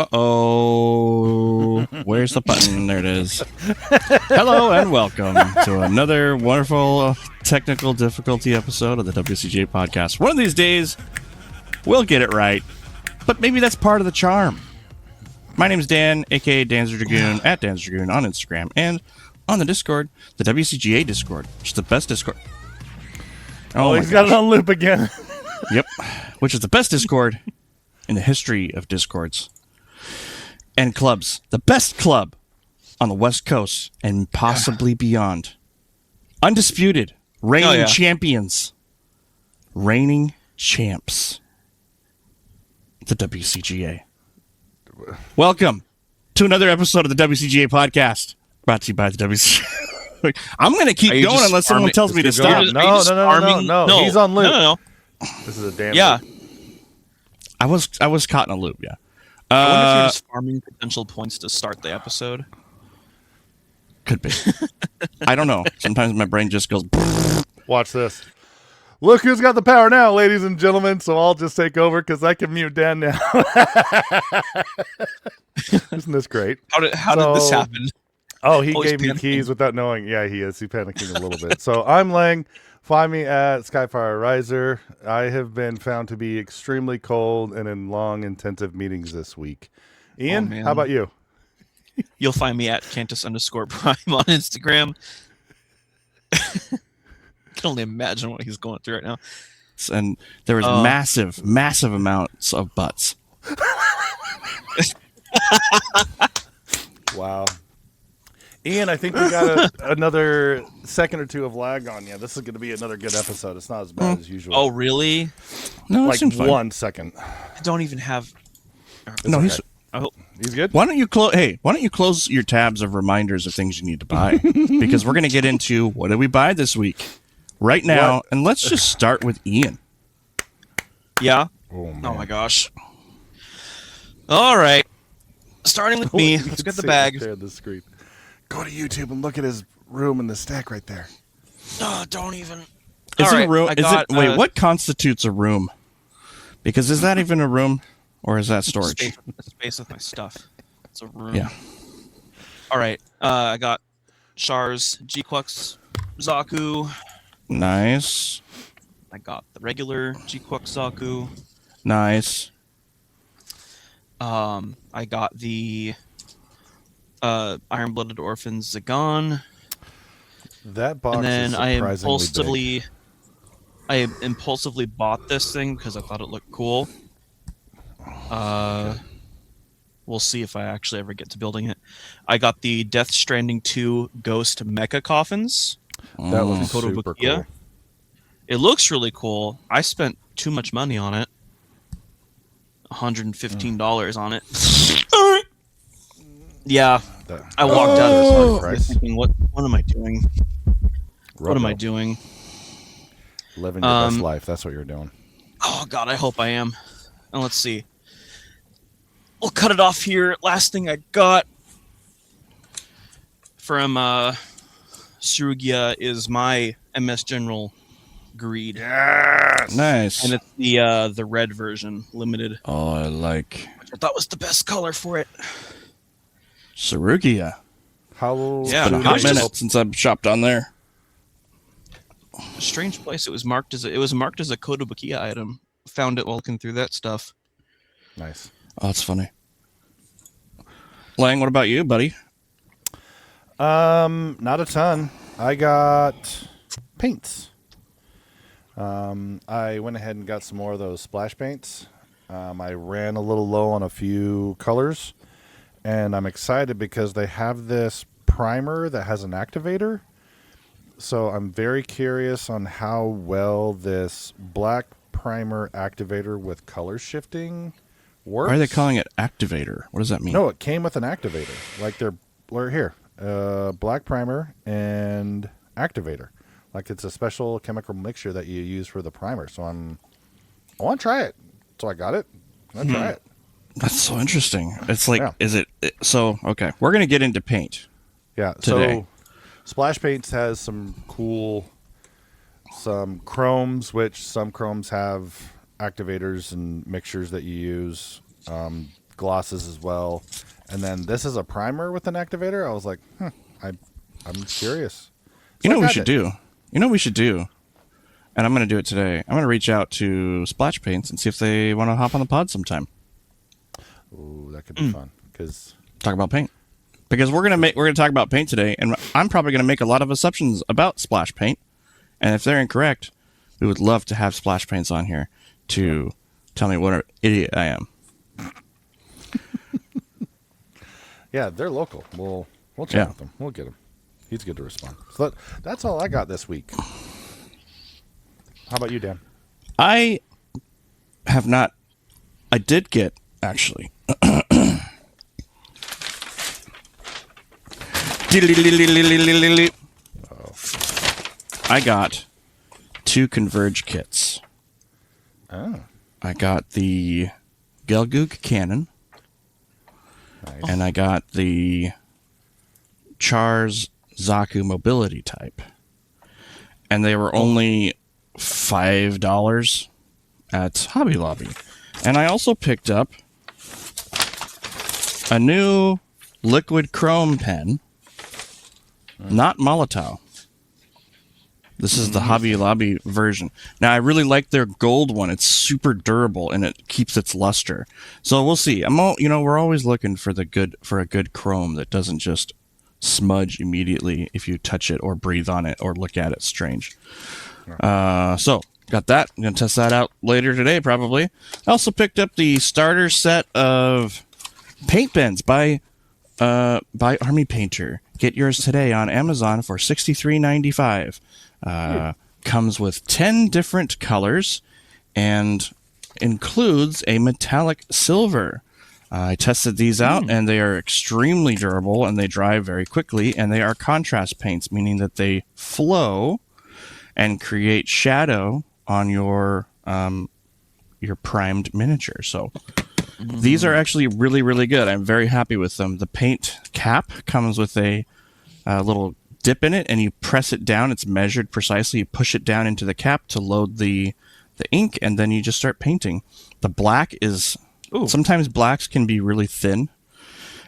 Uh-oh. Where's the button? There it is. Hello and welcome to another wonderful technical difficulty episode of the WCGA podcast. One of these days, we'll get it right. But maybe that's part of the charm. My name is Dan, a.k.a. Dan's Dragoon, at Dan's Dragoon on Instagram, and on the Discord, the WCGA Discord, which is the best Discord. Oh, he's got it on loop again. Yep. Which is the best Discord in the history of Discords. And clubs. The best club on the West Coast and possibly beyond. Undisputed. Reigning champions. Reigning champs. The WCGA. Welcome to another episode of the WCGA podcast. Brought to you by the WCGA. I'm going to keep going unless someone tells me to stop. No. He's on loop. No. This is a damn loop. I was caught in a loop, yeah. I wonder if you're just farming potential points to start the episode. Could be. I don't know. Sometimes my brain just goes... Watch this. Look who's got the power now, ladies and gentlemen. So I'll just take over because I can mute Dan now. Isn't this great? How did this happen? Oh, he gave me keys without knowing. Yeah, he is. He's panicking a little bit. So I'm Lang. Find me at Skyfire Riser. I have been found to be extremely cold and in long, intensive meetings this week. Ian, how about you? You'll find me at Cantus_Prime on Instagram. I can only imagine what he's going through right now. And there was massive amounts of butts. Wow. Ian, I think we got another second or two of lag on you. This is going to be another good episode. It's not as bad as usual. Oh, really? No, like 1 second. I don't even have... No, okay. He's good? Why don't you close your tabs of reminders of things you need to buy? Because we're going to get into what did we buy this week right now. And let's just start with Ian. Yeah? Oh my gosh. All right. Starting with me. Let's get the bag. There on the screen. Go to YouTube and look at his room in the stack right there. No, don't even. Is it a room? Wait, what constitutes a room? Because is that even a room, or is that storage? A space with my stuff. It's a room. Yeah. All right. I got Char's G-Quux Zaku. Nice. I got the regular G-Quux Zaku. Nice. I got the Iron-Blooded Orphans Zagon. That box and then is surprisingly big. I impulsively bought this thing because I thought it looked cool. We'll see if I actually ever get to building it. I got the Death Stranding 2 Ghost Mecha Coffins. That looks super cool. It looks really cool. I spent too much money on it. $115 on it. Yeah, I walked out of this thinking, what am I doing? What am I doing? Living your best life. That's what you're doing. Oh, God, I hope I am. And let's see. We'll cut it off here. Last thing I got from Surugia is my MS General Greed. Yes! Nice. And it's the red version, limited. Oh, I like... Which I thought was the best color for it. Surugia. It's been a hot minute since I've shopped on there. A strange place. It was marked as a Kotobukiya item. Found it while looking through that stuff. Nice. Oh, that's funny. Lang, what about you, buddy? Not a ton. I got paints. I went ahead and got some more of those splash paints. I ran a little low on a few colors. And I'm excited because they have this primer that has an activator. So I'm very curious on how well this black primer activator with color shifting works. Why are they calling it activator? What does that mean? No, it came with an activator. Like we're here. Black primer and activator. Like it's a special chemical mixture that you use for the primer. So I want to try it. So I got it. I'm going to try it. That's so interesting. It's like, okay, we're going to get into paint. Yeah, today. So Splash Paints has some chromes, which some chromes have activators and mixtures that you use. glosses as well. And then this is a primer with an activator. I was like, I'm curious. So You know what we should do? You know what we should do? And I'm going to do it today. I'm going to reach out to Splash Paints and see if they want to hop on the pod sometime. Ooh, that could be fun. Because talk about paint. Because we're going to talk about paint today, and I'm probably going to make a lot of assumptions about Splash Paint. And if they're incorrect, we would love to have Splash Paints on here to tell me what an idiot I am. Yeah, they're local. We'll chat with them. We'll get him. He's good to respond. So that's all I got this week. How about you, Dan? I have not. I did get, actually. I got 2 Converge kits. Oh. I got the Gelgoog Cannon. Nice. And I got the Char's Zaku Mobility type. And they were only $5 at Hobby Lobby. And I also picked up a new liquid chrome pen, not Molotov. This is the Hobby Lobby version. Now, I really like their gold one. It's super durable and it keeps its luster. So we'll see. We're always looking for a good chrome that doesn't just smudge immediately if you touch it or breathe on it or look at it strange. So got that. I'm gonna test that out later today, probably. I also picked up the starter set of paint pens by Army Painter. Get yours today on Amazon for $63.95. Comes with 10 different colors and includes a metallic silver. I tested these out, and they are extremely durable, and they dry very quickly, and they are contrast paints, meaning that they flow and create shadow on your primed miniature. So these are actually really, really good. I'm very happy with them. The paint cap comes with a little dip in it, and you press it down. It's measured precisely. You push it down into the cap to load the ink, and then you just start painting. The black is... Sometimes blacks can be really thin,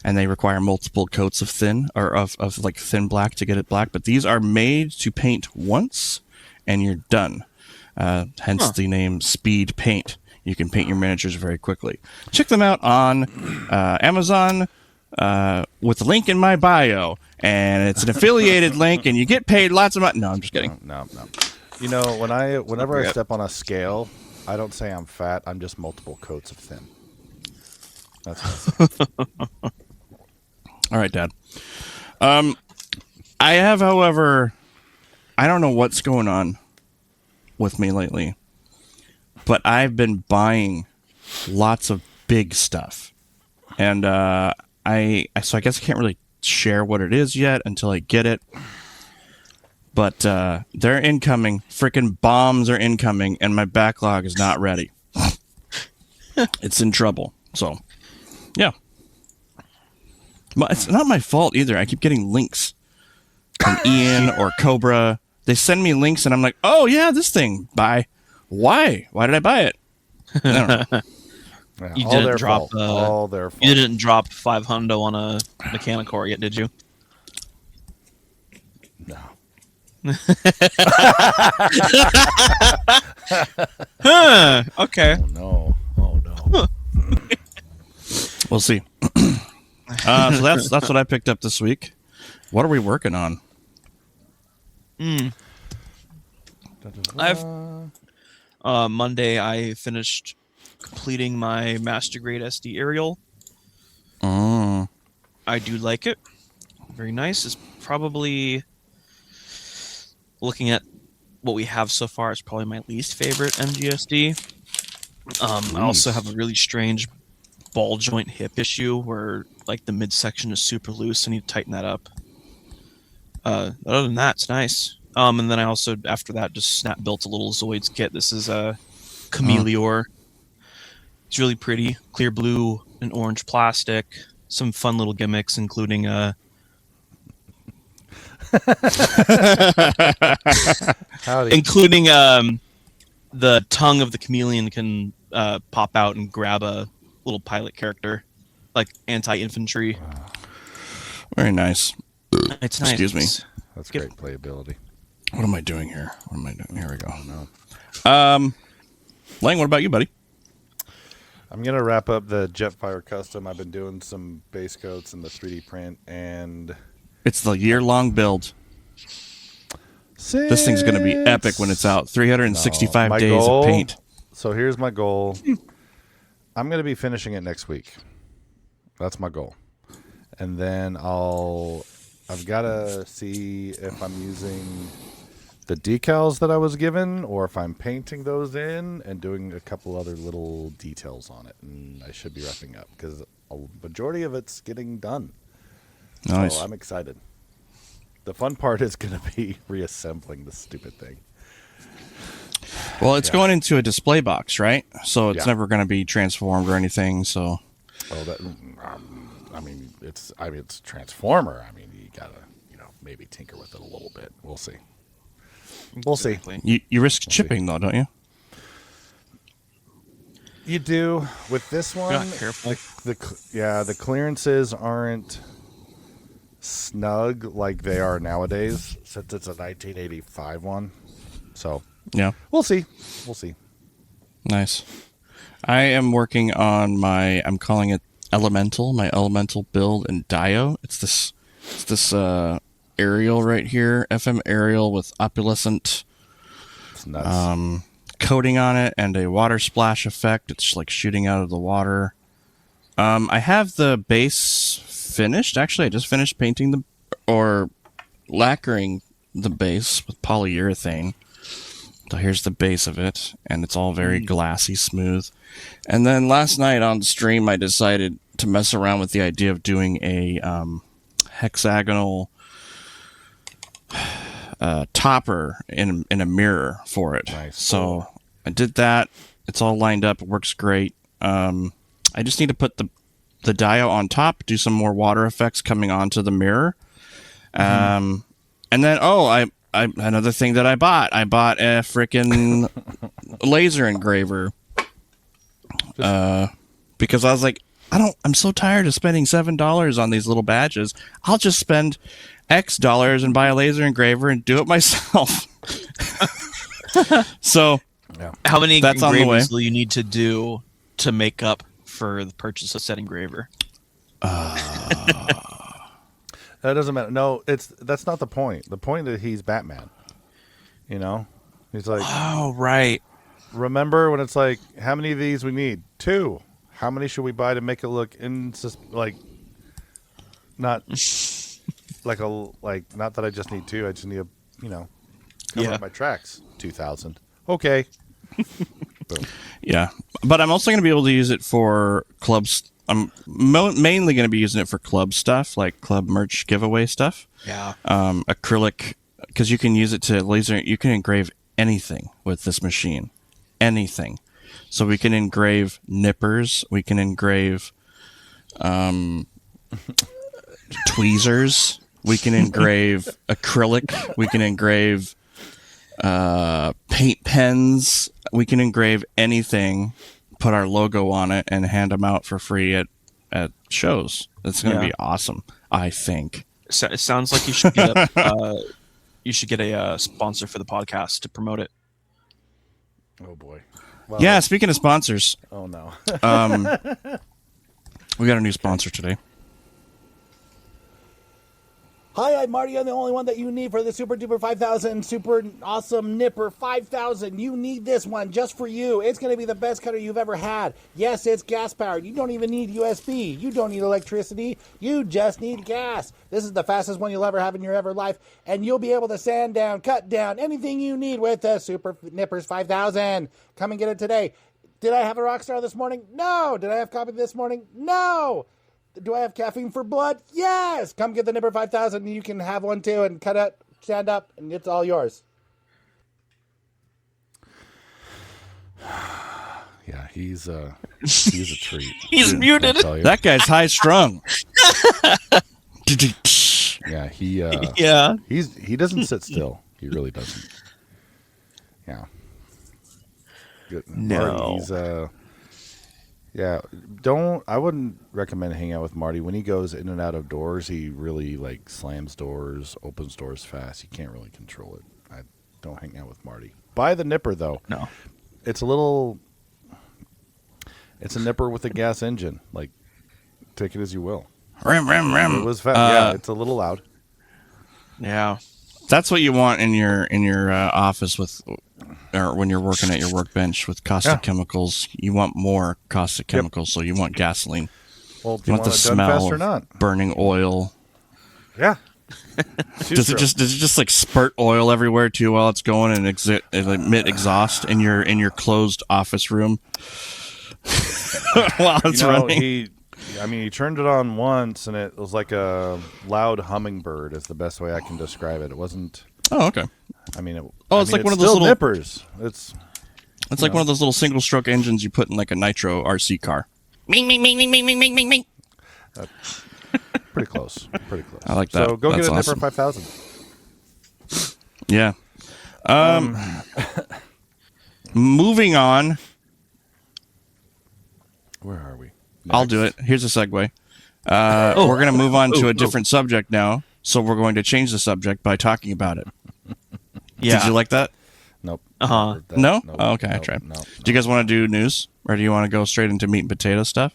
and they require multiple coats of thin or of like thin black to get it black. But these are made to paint once, and you're done. Hence the name Speed Paint. You can paint your miniatures very quickly. Check them out on Amazon with the link in my bio, and it's an affiliated link, and you get paid lots of money. No, I'm just kidding. No. You know, whenever I step on a scale, I don't say I'm fat. I'm just multiple coats of thin. That's all right, Dad. I have, however, I don't know what's going on with me lately, but I've been buying lots of big stuff, and so I guess I can't really share what it is yet until I get it. But they're incoming. Freaking bombs are incoming, and my backlog is not ready. It's in trouble. So, yeah. But it's not my fault either. I keep getting links from Ian or Cobra. They send me links, and I'm like, oh, yeah, this thing. Buy. Why? Why did I buy it? I don't know. Yeah, You all didn't their drop. fault. All their fault. You didn't drop $500 on a Mechanicore yet, did you? No. Okay. Oh no. We'll see. So that's what I picked up this week. What are we working on? I've Monday I finished completing my Master Grade SD aerial. Oh. I do like it. Very nice. It's probably, looking at what we have so far, it's probably my least favorite MGSD. I also have a really strange ball joint hip issue where like the midsection is super loose. I need to tighten that up. Other than that, it's nice. And then I also, after that, just snap built a little Zoids kit. This is a Chameleor. It's really pretty. Clear blue and orange plastic. Some fun little gimmicks, including the tongue of the chameleon can pop out and grab a little pilot character. like anti-infantry. Very nice. It's nice. Excuse me. That's great playability. What am I doing here? What am I doing? Here we go. No. Lang, what about you, buddy? I'm going to wrap up the Jetfire Custom. I've been doing some base coats and the 3D print, and It's the year-long build. This thing's going to be epic when it's out. 365 my days goal- of paint. So here's my goal. I'm going to be finishing it next week. That's my goal. And then I've got to see if I'm using the decals that I was given or if I'm painting those in and doing a couple other little details on it. And I should be wrapping up because a majority of it's getting done. Nice. So I'm excited. The fun part is going to be reassembling the stupid thing. Well, it's going into a display box, right? So it's Yeah. never going to be transformed or anything. So Oh, that. I mean, it's Transformer. I mean, you gotta, maybe tinker with it a little bit. We'll see. We'll see. you risk chipping, though, don't you? You do with this one. Yeah, careful. The clearances aren't snug like they are nowadays, since it's a 1985 one. So Yeah. we'll see. We'll see. Nice. I am working on I'm calling it Elemental, my Elemental build in Dio. It's this aerial right here, FM aerial with opalescent It's nuts. coating on it and a water splash effect. It's like shooting out of the water. I have the base finished. Actually, I just finished painting or lacquering the base with polyurethane. So here's the base of it, and it's all very glassy smooth. And then last night on the stream, I decided to mess around with the idea of doing a hexagonal topper in a mirror for it. Nice. So I did that. It's all lined up. It works great. I just need to put the Dio on top, do some more water effects coming onto the mirror. And then, another thing that I bought a freaking laser engraver. Because I was like, I'm so tired of spending $7 on these little badges. I'll just spend X dollars and buy a laser engraver and do it myself. So, How many That's on the way. engravings will you need to do to make up for the purchase of said engraver? That doesn't matter. No, that's not the point. The point is he's Batman. He's like, Oh, right. remember when it's like, how many of these we need? 2. How many should we buy to make it look not not that I just need 2. I just need cover up my tracks. 2,000. Okay. Boom. yeah. But I'm also going to be able to use it for clubs. I'm mainly going to be using it for club stuff, like club merch giveaway stuff. Yeah. Acrylic, because you can use it to laser. You can engrave anything with this machine. Anything. So we can engrave nippers. We can engrave tweezers. We can engrave acrylic. We can engrave paint pens. We can engrave anything, put our logo on it, and hand them out for free at shows. It's going to be awesome, I think. It sounds like you should get a sponsor for the podcast to promote it. Oh boy. Well, Yeah, speaking of sponsors, Oh no. we got a new sponsor today. Hi, I'm Marty. I'm the only one that you need for the Super Duper 5000 Super Awesome Nipper 5000. You need this one just for you. It's going to be the best cutter you've ever had. Yes, it's gas powered. You don't even need USB. You don't need electricity. You just need gas. This is the fastest one you'll ever have in your ever life, and you'll be able to sand down, cut down anything you need with the Super Nippers 5000. Come and get it today. Did I have a Rockstar this morning? No. Did I have coffee this morning? No. Do I have caffeine for blood? Yes! Come get the Nipper 5000 and you can have one too and cut it, stand up, and it's all yours. Yeah, he's a treat. He's muted. I'll tell you. That guy's high strung. Yeah, Yeah. he doesn't sit still. He really doesn't. Yeah. Good. No. Marty, Yeah, I wouldn't recommend hanging out with Marty. When he goes in and out of doors, he really like slams doors, opens doors fast. You can't really control it. I don't hang out with Marty. Buy the nipper though. No. It's a nipper with a gas engine. Like, take it as you will. Ram, ram, ram. It was fast. Yeah, it's a little loud. Yeah. That's what you want in your office or when you're working at your workbench with caustic chemicals. You want more caustic chemicals, so you want gasoline. Well, do You you want the want it done fast smell or of not? burning oil. Yeah. Does it just like spurt oil everywhere too while it's going and emit exhaust in your closed office room while it's running? He turned it on once, and it was like a loud hummingbird. Is the best way I can describe it. It wasn't. Oh, okay. It's like one of still those little nippers. It's like one of those little single stroke engines you put in like a nitro RC car. Ming, ming, ming, ming, ming, ming, ming, ming, ming. pretty close. Pretty close. I like that. So go That's get a awesome. Nipper 5000. Yeah. Moving on. Where are we? I'll do it. Here's a segue. We're going to move on to a different subject now. So we're going to change the subject by talking about it. Yeah. Did you like that? Nope. Uh-huh. No? Nope. Oh, okay, I Nope. tried. Nope. Do you guys want to do news? Or do you want to go straight into meat and potato stuff?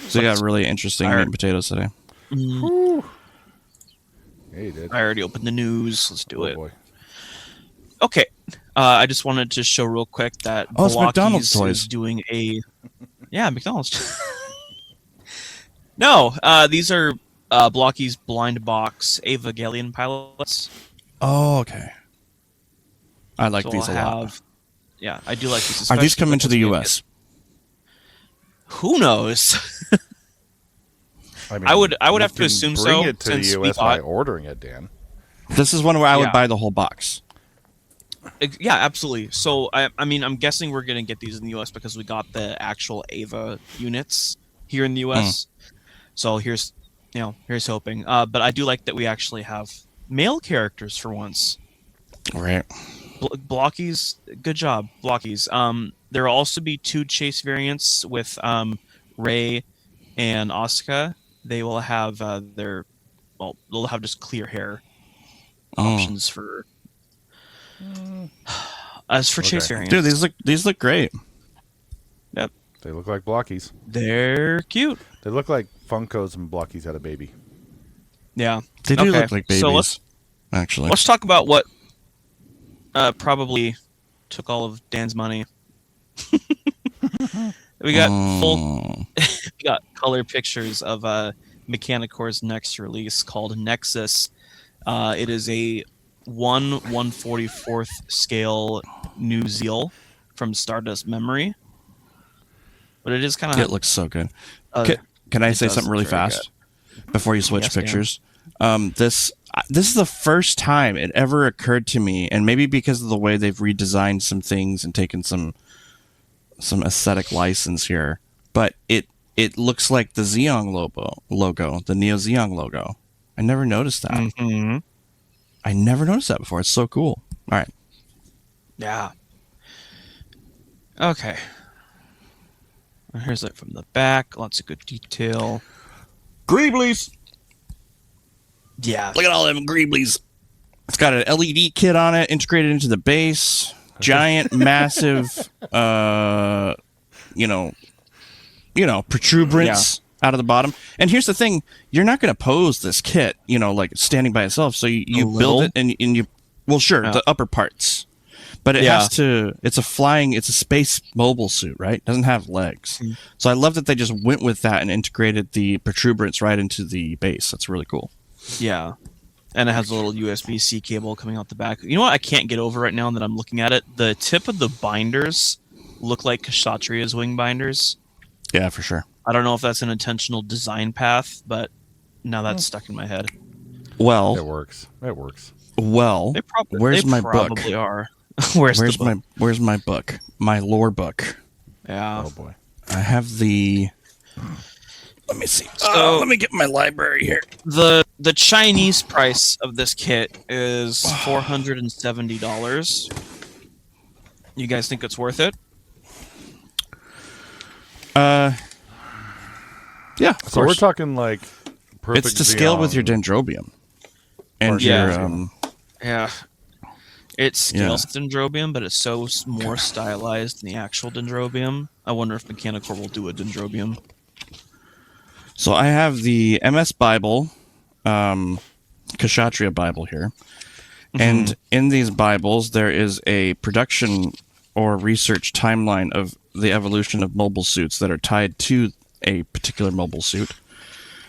So we got really interesting meat and potatoes today. Yeah, you did. I already opened the news. Let's do it. Boy. Okay. I just wanted to show real quick that Oh, it's McDonald's Blockies toys. is doing a... Yeah, McDonald's. No, these are Blockies blind box Ava Galleon pilots. Oh, okay. I like So these a I'll lot. have- Yeah, I do like these. Are these especially coming to the because we U.S.? get- Who knows? mean, I would you have to can assume bring so, it to since the we U.S. by bought- ordering it, Dan. This is one where I would Yeah. buy the whole box. Yeah, absolutely. So I mean, I'm guessing we're gonna get these in the U.S. because we got the actual Ava units here in the U.S. So here's hoping. But I do like that we actually have male characters for once. Right. Blockies, good job, Blockies. There will also be 2 chase variants with Ray and Asuka. They will have they'll have just clear hair options for as for chase Okay. variants. Dude, these look great. Yep, They look like Blockies. they're cute. They look like Funkos and Blockies had a baby. Yeah, They do Okay, look like babies. so let's actually. talk about what probably took all of Dan's money. We got we got color pictures of Mechanicor's next release called Nexus. It is a 1/144th scale New Zeal from Stardust Memory, but it is kind It of. looks so good. Can I say does something really look very fast before you switch Yes, Dan. pictures? This is the first time it ever occurred to me, and maybe because of the way they've redesigned some things and taken some aesthetic license here, but it looks like the Xeon logo, the Neo Xeon logo. I never noticed that. Mm-hmm. I never noticed that before. It's so cool. All right. Yeah. Okay. Here's it from the back. Lots of good detail. Greeblies. Yeah. Look at all them Greeblies. It's got an LED kit on it, integrated into the base. Giant, massive, protuberance out of the bottom. And here's the thing: you're not going to pose this kit, like standing by itself. So you build it, and you. Well, sure, the upper parts, but it has to. It's a space mobile suit, right? It doesn't have legs. So I love that they just went with that and integrated the protuberance right into the base. That's really cool. Yeah. And it has a little USB-C cable coming out the back. You know what I can't get over right now that I'm looking at it? The tip of the binders look like Kshatriya's wing binders. Yeah, for sure. I don't know if that's an intentional design path, but now that's stuck in my head. Well, It works. well. Where's my book? Probably are. Where's the book? Where's my book? My lore book. Yeah. Oh boy. I have the. Let me see. So- Let me get my library here. The Chinese price of this kit is $470. You guys think it's worth it? Yeah, of So we're course. talking like perfect. It's to scale with your Xeon. dendrobium. And Yeah. your Yeah. It scales dendrobium, but it's so more stylized than the actual dendrobium. I wonder if Mechanicore will do a dendrobium. So I have the MS Bible, Kshatriya Bible here. And in these Bibles, there is a production or research timeline of the evolution of mobile suits that are tied to a particular mobile suit.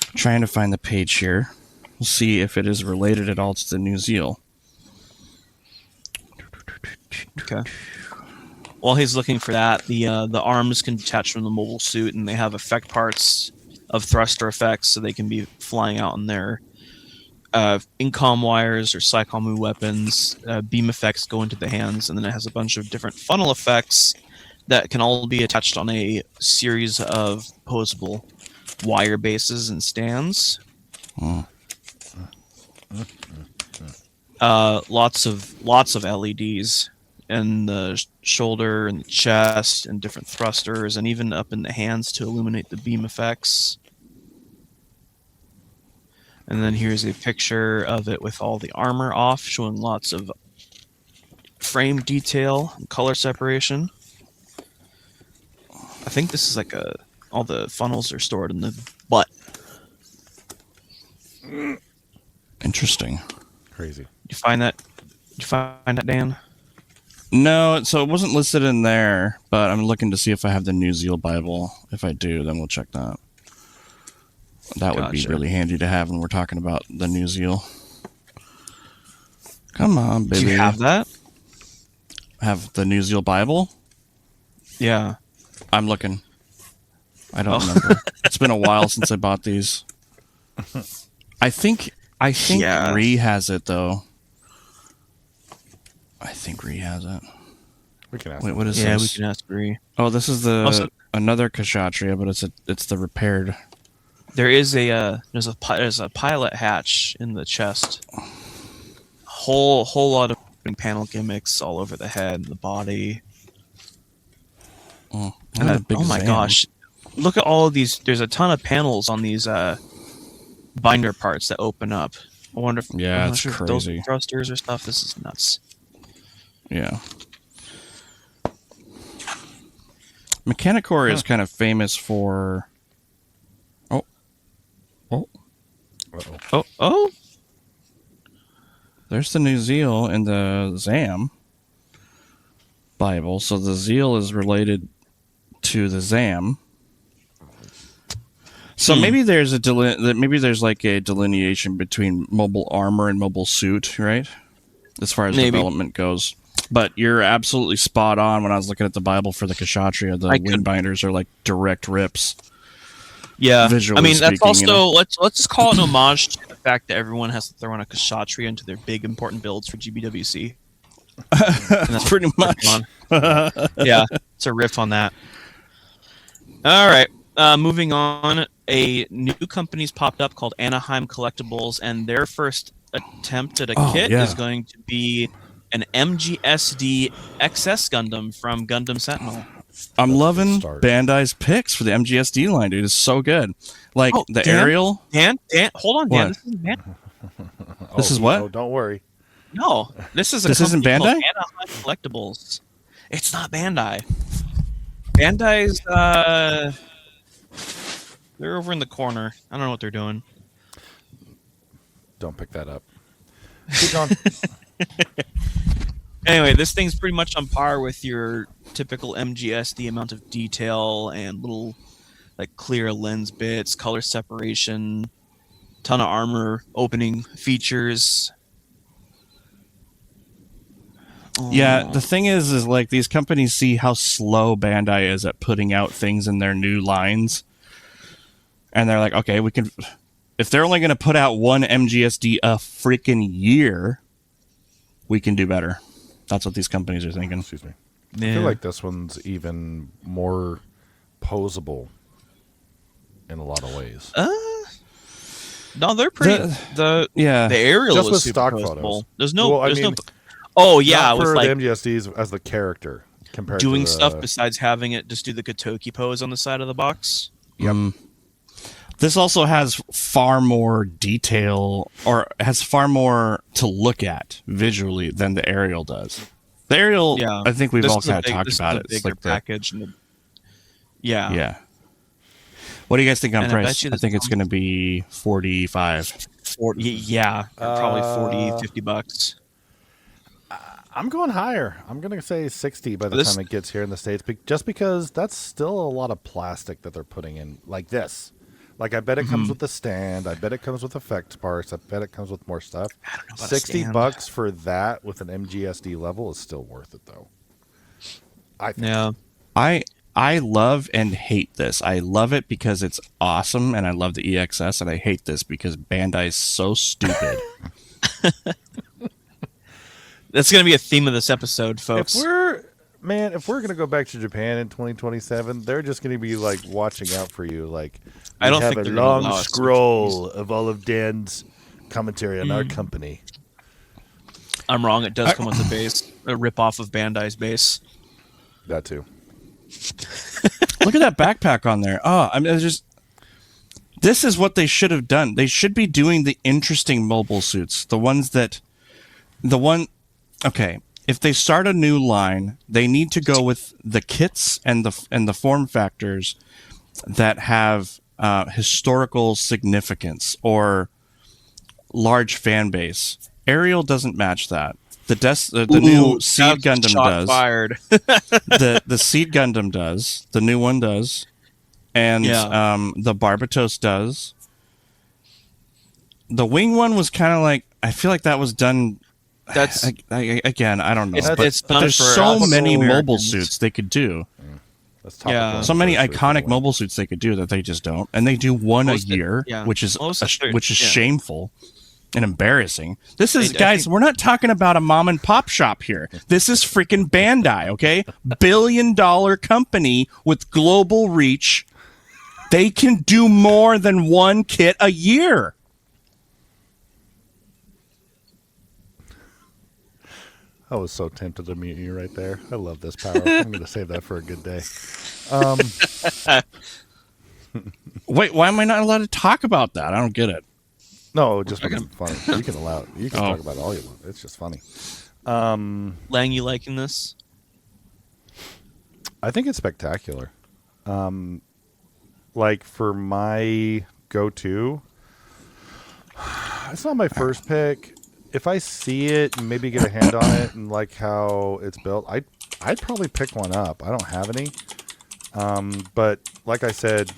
I'm trying to find the page here. We'll see if it is related at all to the New Zeal. Okay. While he's looking for that, the arms can detach from the mobile suit, and they have effect parts of thruster effects, so they can be flying out in their incom wires or psychomu weapons. Beam effects go into the hands, and then it has a bunch of different funnel effects that can all be attached on a series of posable wire bases and stands. Lots of LEDs in the shoulder and the chest and different thrusters, and even up in the hands to illuminate the beam effects. And then here's a picture of it with all the armor off, showing lots of frame detail and color separation. I think this is like all the funnels are stored in the butt. Interesting. Crazy. Did you find that, Dan? No, so it wasn't listed in there, but I'm looking to see if I have the New Zeal Bible. If I do, then we'll check that. That would be Gotcha. really handy to have when we're talking about the New Zeal. Come on, baby. Do you have that? Have the New Zeal Bible? Yeah. I'm looking. I don't remember. It's been a while since I bought these. I think Yeah. Ree has it though. I think Ree has it. We can ask. Wait, them. what is Yeah, we this? can ask Bree. Oh, this is the Also- another Kshatriya, but it's the repaired. There is there's a pilot hatch in the chest. Whole lot of panel gimmicks all over the head, the body. Oh, And what a big oh my Zam. gosh. Look at all of these. There's a ton of panels on these binder parts that open up. I wonder if Yeah, I'm not it's sure if those crazy. are thrusters or stuff. This is nuts. Yeah. Mechanicore is kind of famous for. Oh. Uh-oh. Oh. There's the New Zeal and the Zam Bible. So the Zeal is related to the Zam. So maybe there's maybe there's like a delineation between mobile armor and mobile suit, right? As far as Maybe. development goes. But you're absolutely spot on. When I was looking at the Bible for the Kshatriya, the wing binders are like direct rips. Yeah. Visually I mean, that's speaking, also you know. let's just call it an homage to the fact that everyone has to throw on a Kshatriya into their big important builds for GBWC. And that's Pretty much. Yeah, it's a riff on that. All right, moving on. A new company's popped up called Anaheim Collectibles, and their first attempt at a kit yeah. is going to be an MGSD XS Gundam from Gundam Sentinel. I'm That's a loving good start. Bandai's picks for the MGSD line, dude. It's so good. Like Oh, the Dan? aerial. Dan, hold on, Dan. What? This isn't Bandai. This is what? Oh, don't worry. No, this is a This isn't company called Bandai? Anaheim Collectibles. It's not Bandai. Bandai's they're over in the corner. I don't know what they're doing. Don't pick that up. Keep going. Anyway, this thing's pretty much on par with your typical MGSD amount of detail and little like clear lens bits, color separation, ton of armor opening features. Yeah, the thing is like these companies see how slow Bandai is at putting out things in their new lines, and they're like, okay, we can. If they're only going to put out one MGSD a freaking year, we can do better. That's what these companies are thinking. Excuse me. Yeah. I feel like this one's even more posable in a lot of ways. No, they're pretty. The Yeah, aerial Just is with super stock posable. photos. There's no. Well, I there's no. mean, Oh yeah, Not with for like the MGSDs as the character compared doing to the, stuff besides having it just do the Kotoki pose on the side of the box. Yep. This also has far more detail, or has far more to look at visually than the Aerial does. The Aerial, Yeah, I think we've this all is a kind of big- talked this is about a it. It's bigger like the, package. Yeah. yeah. What do you guys think on And I bet price? you I this think it's comes- going to be 45. 40, yeah, probably 40, $50. I'm going higher. I'm going to say 60 by the This- time it gets here in the States, just because that's still a lot of plastic that they're putting in, like this. Like, I bet it comes with the stand. I bet it comes with effect parts. I bet it comes with more stuff. I don't know about a 60 stand. bucks for that with an MGSD level is still worth it, though. I think. Yeah. I love and hate this. I love it because it's awesome, and I love the EXS, and I hate this because Bandai's so stupid. That's going to be a theme of this episode, folks. If we're going to go back to Japan in 2027, they're just going to be like watching out for you. Like, I don't we have think a they're gonna long allow us to scroll of all of Dan's commentary on our company. I'm wrong. It does come with a base, a rip-off of Bandai's base. That too. Look at that backpack on there. Oh, I mean, it's just, this is what they should have done. They should be doing the interesting mobile suits. Okay, if they start a new line, they need to go with the kits and the form factors that have historical significance or large fan base. Aerial doesn't match that. The new Seed Gundam shot does. Fired. the Seed Gundam does. The new one does. And Yeah. the Barbatos does. The Wing one was kind of like, I feel like that was done. That's Again, I don't know. It's- but it's done there's for so us many mobile Americans. suits they could do. That's topical Yeah. on So many anniversary for iconic the win. mobile suits they could do that they just don't, and they do one Most a of- year, yeah. which is Most of their- yeah. shameful and embarrassing. This is I guys, think- we're not talking about a mom and pop shop here. This is freaking Bandai, okay? Billion-dollar company with global reach. They can do more than one kit a year. I was so tempted to mute you right there. I love this power. I'm going to save that for a good day. Wait, why am I not allowed to talk about that? I don't get it. No, just because it's funny. You can allow it. You can Oh. talk about it all you want. It's just funny. Lang, you liking this? I think it's spectacular. Like for my go-to, it's not my first pick. If I see it and maybe get a hand on it and like how it's built, I'd probably pick one up. I don't have any. But like I said,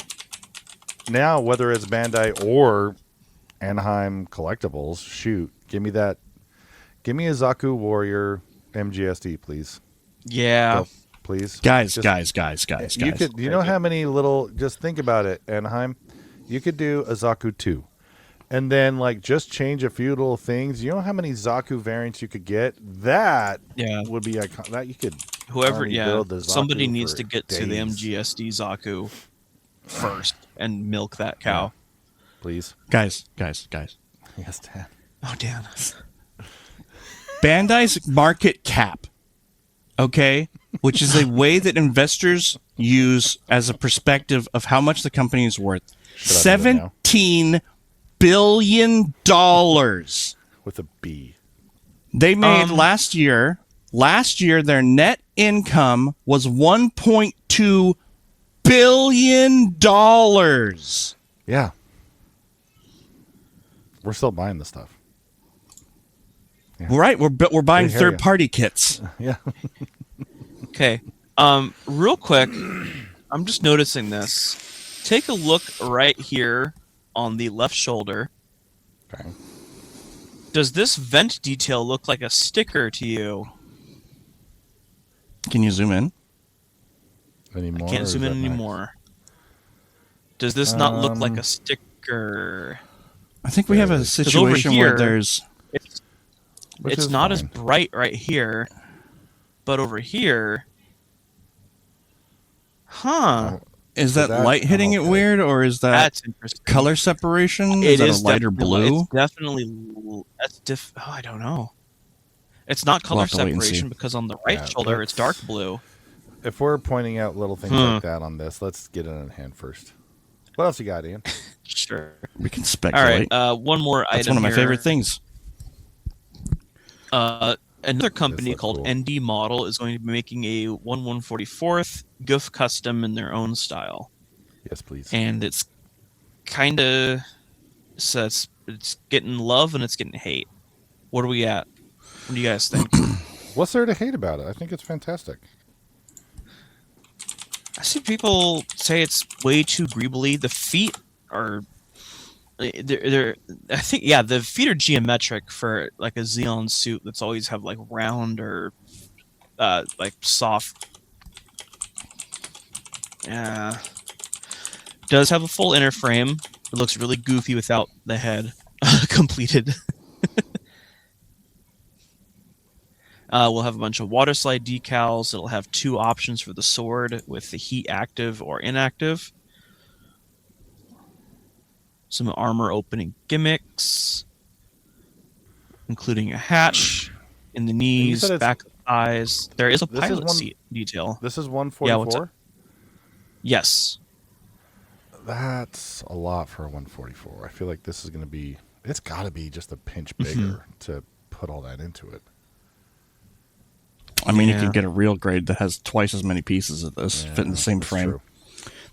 now whether it's Bandai or Anaheim Collectibles, shoot, give me that. Give me a Zaku Warrior MGSD, please. Yeah. Go, please. Guys, Just- guys. You could, you know how many little? Just think about it, Anaheim. You could do a Zaku 2, and then like just change a few little things. You know how many Zaku variants you could get? That Yeah. would be iconic. That you could. Whoever, already yeah. build the Zaku Somebody needs for to get to the days. MGSD Zaku first and milk that cow. Please. Guys. Yes, Dad. Oh, Dan. Bandai's market cap, okay, which is a way that investors use as a perspective of how much the company is worth. Should I do it now? $17 billion With a B. they made last year. Last year, their net income was $1.2 billion. Yeah. We're still buying this stuff. Right, we're buying We hear ya. third-party kits. Yeah. Okay. Real quick, I'm just noticing this. Take a look right here on the left shoulder. Okay. Does this vent detail look like a sticker to you? Can you zoom in? Anymore? Can't or is zoom in that nice? anymore. Does this not look like a sticker? I think we have a over situation where here- there's Which It's is not as fine. bright right here, but over here, huh? is that that- light hitting I'm it okay. weird, or is that That's interesting. color separation? It Is that is a lighter definitely- blue? It's definitely that's Oh, I don't know. It's not color have to wait and see. separation because on the right Yeah, shoulder it's dark let's- blue. If we're pointing out little things like that on this, let's get it in hand first. What else you got, Ian? sure. We can All speculate. right. One more That's item. one of my here. favorite things. Another company look called cool. ND Model is going to be making a 1/144th GIF custom in their own style, Yes, please. and it's kind of it's getting love and it's getting hate. What are we at? What do you guys think? What's there to hate about it? I think it's fantastic. I see people say it's way too greebly. The feet are they're I think the feet are geometric for like a Xeon suit that's always have like round or like soft. Yeah, does have a full inner frame. It looks really goofy without the head completed. We'll have a bunch of water slide decals. It'll have 2 options for the sword with the heat active or inactive. Some armor opening gimmicks, including a hatch in the knees, said it's- back of the thighs. There is a This is pilot one- seat detail. This is Yeah, 144. what's up? Yes. That's a lot for a 144. I feel like this is going to be. It's got to be just a pinch bigger to put all that into it. I mean, you Yeah. can get a real grade that has twice as many pieces of this fit in the same that's frame. true.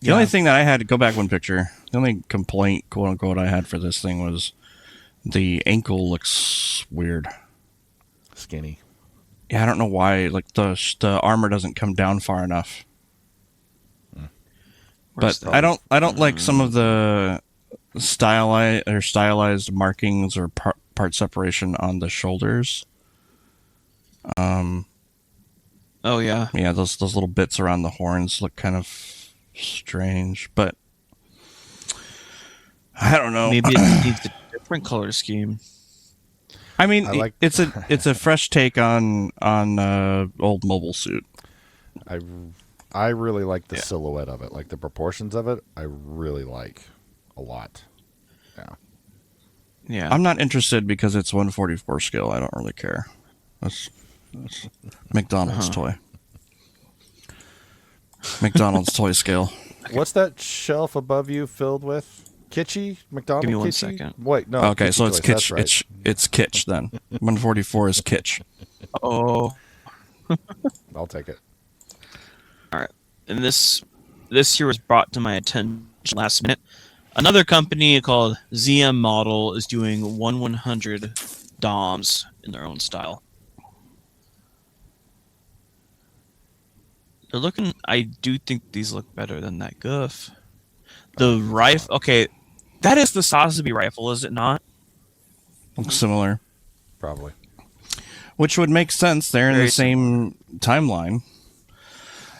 The only thing that I had to go back one picture. The only complaint, quote unquote, I had for this thing was the ankle looks weird. Skinny. Yeah, I don't know why. Like the armor doesn't come down far enough. Where's But I don't like some of the stylized markings or part separation on the shoulders. Oh yeah. Yeah, those little bits around the horns look kind of strange, but I don't know. Maybe it needs a different color scheme. I mean, I like- it's a fresh take on old mobile suit. I really like the silhouette of it, like the proportions of it. I really like a lot. Yeah. Yeah. I'm not interested because it's 144 scale. I don't really care. That's McDonald's toy. McDonald's toy scale. What's that shelf above you filled with? Kitschy? McDonald's Give me one kitschy? second. Wait, no. Okay, kitschy so it's toys, that's kitsch. right. It's kitsch then. 144 is kitsch. Oh. I'll take it. All right. And this here was brought to my attention last minute. Another company called ZM Model is doing 1/100 DOMs in their own style. They're looking. I do think these look better than that GUF. The rifle. Okay, that is the Sotheby rifle, is it not? Looks similar. Probably. Which would make sense. They're in Very the same timeline.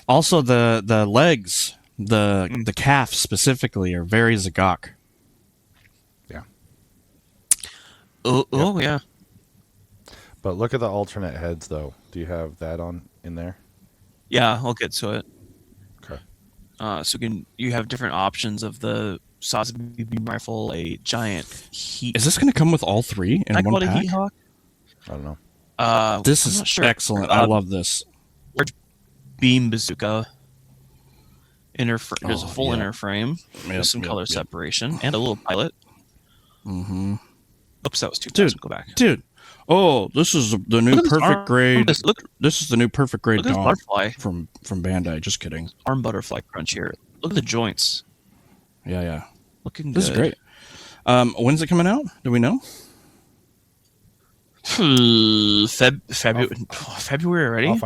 Also, the legs, the calf specifically, are very Zagok. Yeah. Oh yeah. But look at the alternate heads, though. Do you have that in there? Yeah, I'll get to it. Okay. So you have different options of the Sotheby beam rifle, a giant heat. Is this going to come with all three in I one call it a pack? heat hawk. I don't know. This I'm is not sure. excellent. I love this. Beam bazooka. There's a full yeah. inner frame with some color separation and a little pilot. Mm-hmm. Oops, that was too fast. Dude, Go back. Dude. Oh, this is the new Look at this perfect arm- grade. Look, This is the new perfect grade look at this dog butterfly. from Bandai. Just kidding. Arm butterfly crunch here. Look at the joints. Yeah. Looking good. This is great. When's it coming out? Do we know? February already? I'll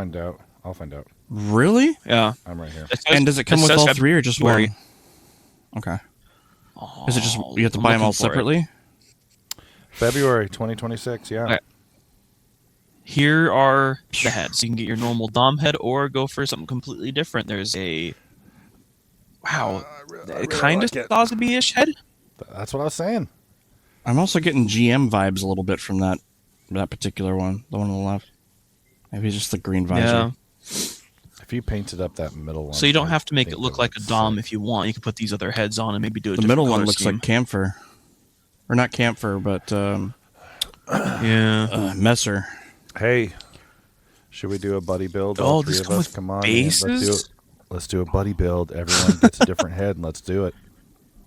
find out. Really? Yeah. I'm right here. It says- And does it come it with says all three or just February. one? Okay. Is it just you have to I'm buy them all looking for it. separately? February 2026, yeah. Okay. Here are the heads. You can get your normal Dom head or go for something completely different. There's a kind of like it. Sotheby-ish head. That's what I was saying. I'm also getting GM vibes a little bit from that particular one, the one on the left. Maybe just the green visor. Yeah. If you painted up that middle one. So you don't I have to make think it look would like a Dom sick. if you want. You can put these other heads on and maybe do a The different middle one color looks scheme. like camphor. Or not camphor, but Yeah. Messer. Hey, should we do a buddy build? Oh, All three this of come us. with Come on, man. Let's do bases? it. Let's do a buddy build. Everyone gets a different head, and let's do it.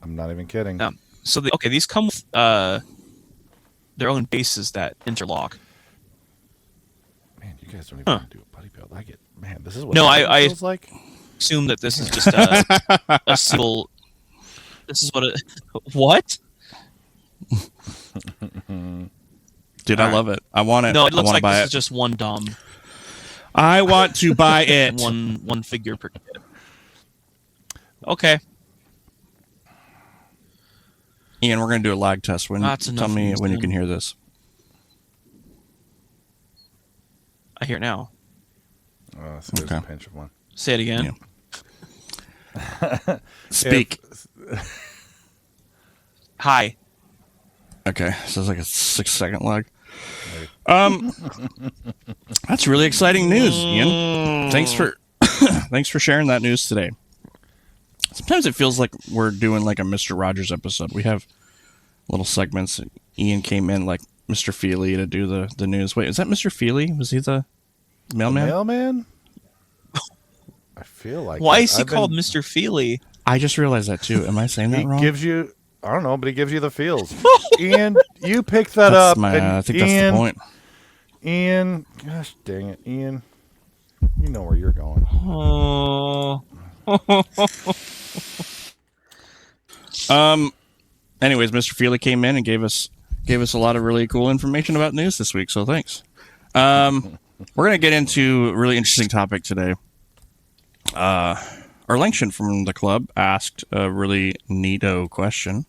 I'm not even kidding. Yeah. So these come with their own bases that interlock. Man, you guys don't even want to do a buddy build. I get, man, this is what No, it feels like. Assume that this is just a single. This is what it. What? Dude, I love it. I want it. No, it looks like buy this it. is just one DOM. I want to buy it. one figure per kit. Okay. Ian, we're going to do a lag test. Tell me when you can hear this. I hear it now. Oh, so there's a pinch of one. Say it again. Yeah. Speak. Hi. Okay, so it's like a 6-second lag. That's really exciting news, Ian. Thanks for sharing that news today. Sometimes it feels like we're doing like a Mr. Rogers episode. We have little segments. Ian came in like Mr. Feely to do the news. Wait, is that Mr. Feely? Was he the mailman? The mailman? I feel like. Why is he called Mr. Feely? I just realized that too. Am I saying that wrong? He gives you, I don't know, but he gives you the feels. Ian, you picked that up. I think that's the point. Ian, gosh dang it, Ian. You know where you're going. Oh. Anyways, Mr. Feely came in and gave us a lot of really cool information about news this week, so thanks. We're going to get into a really interesting topic today. Erlangton from the club asked a really neato question.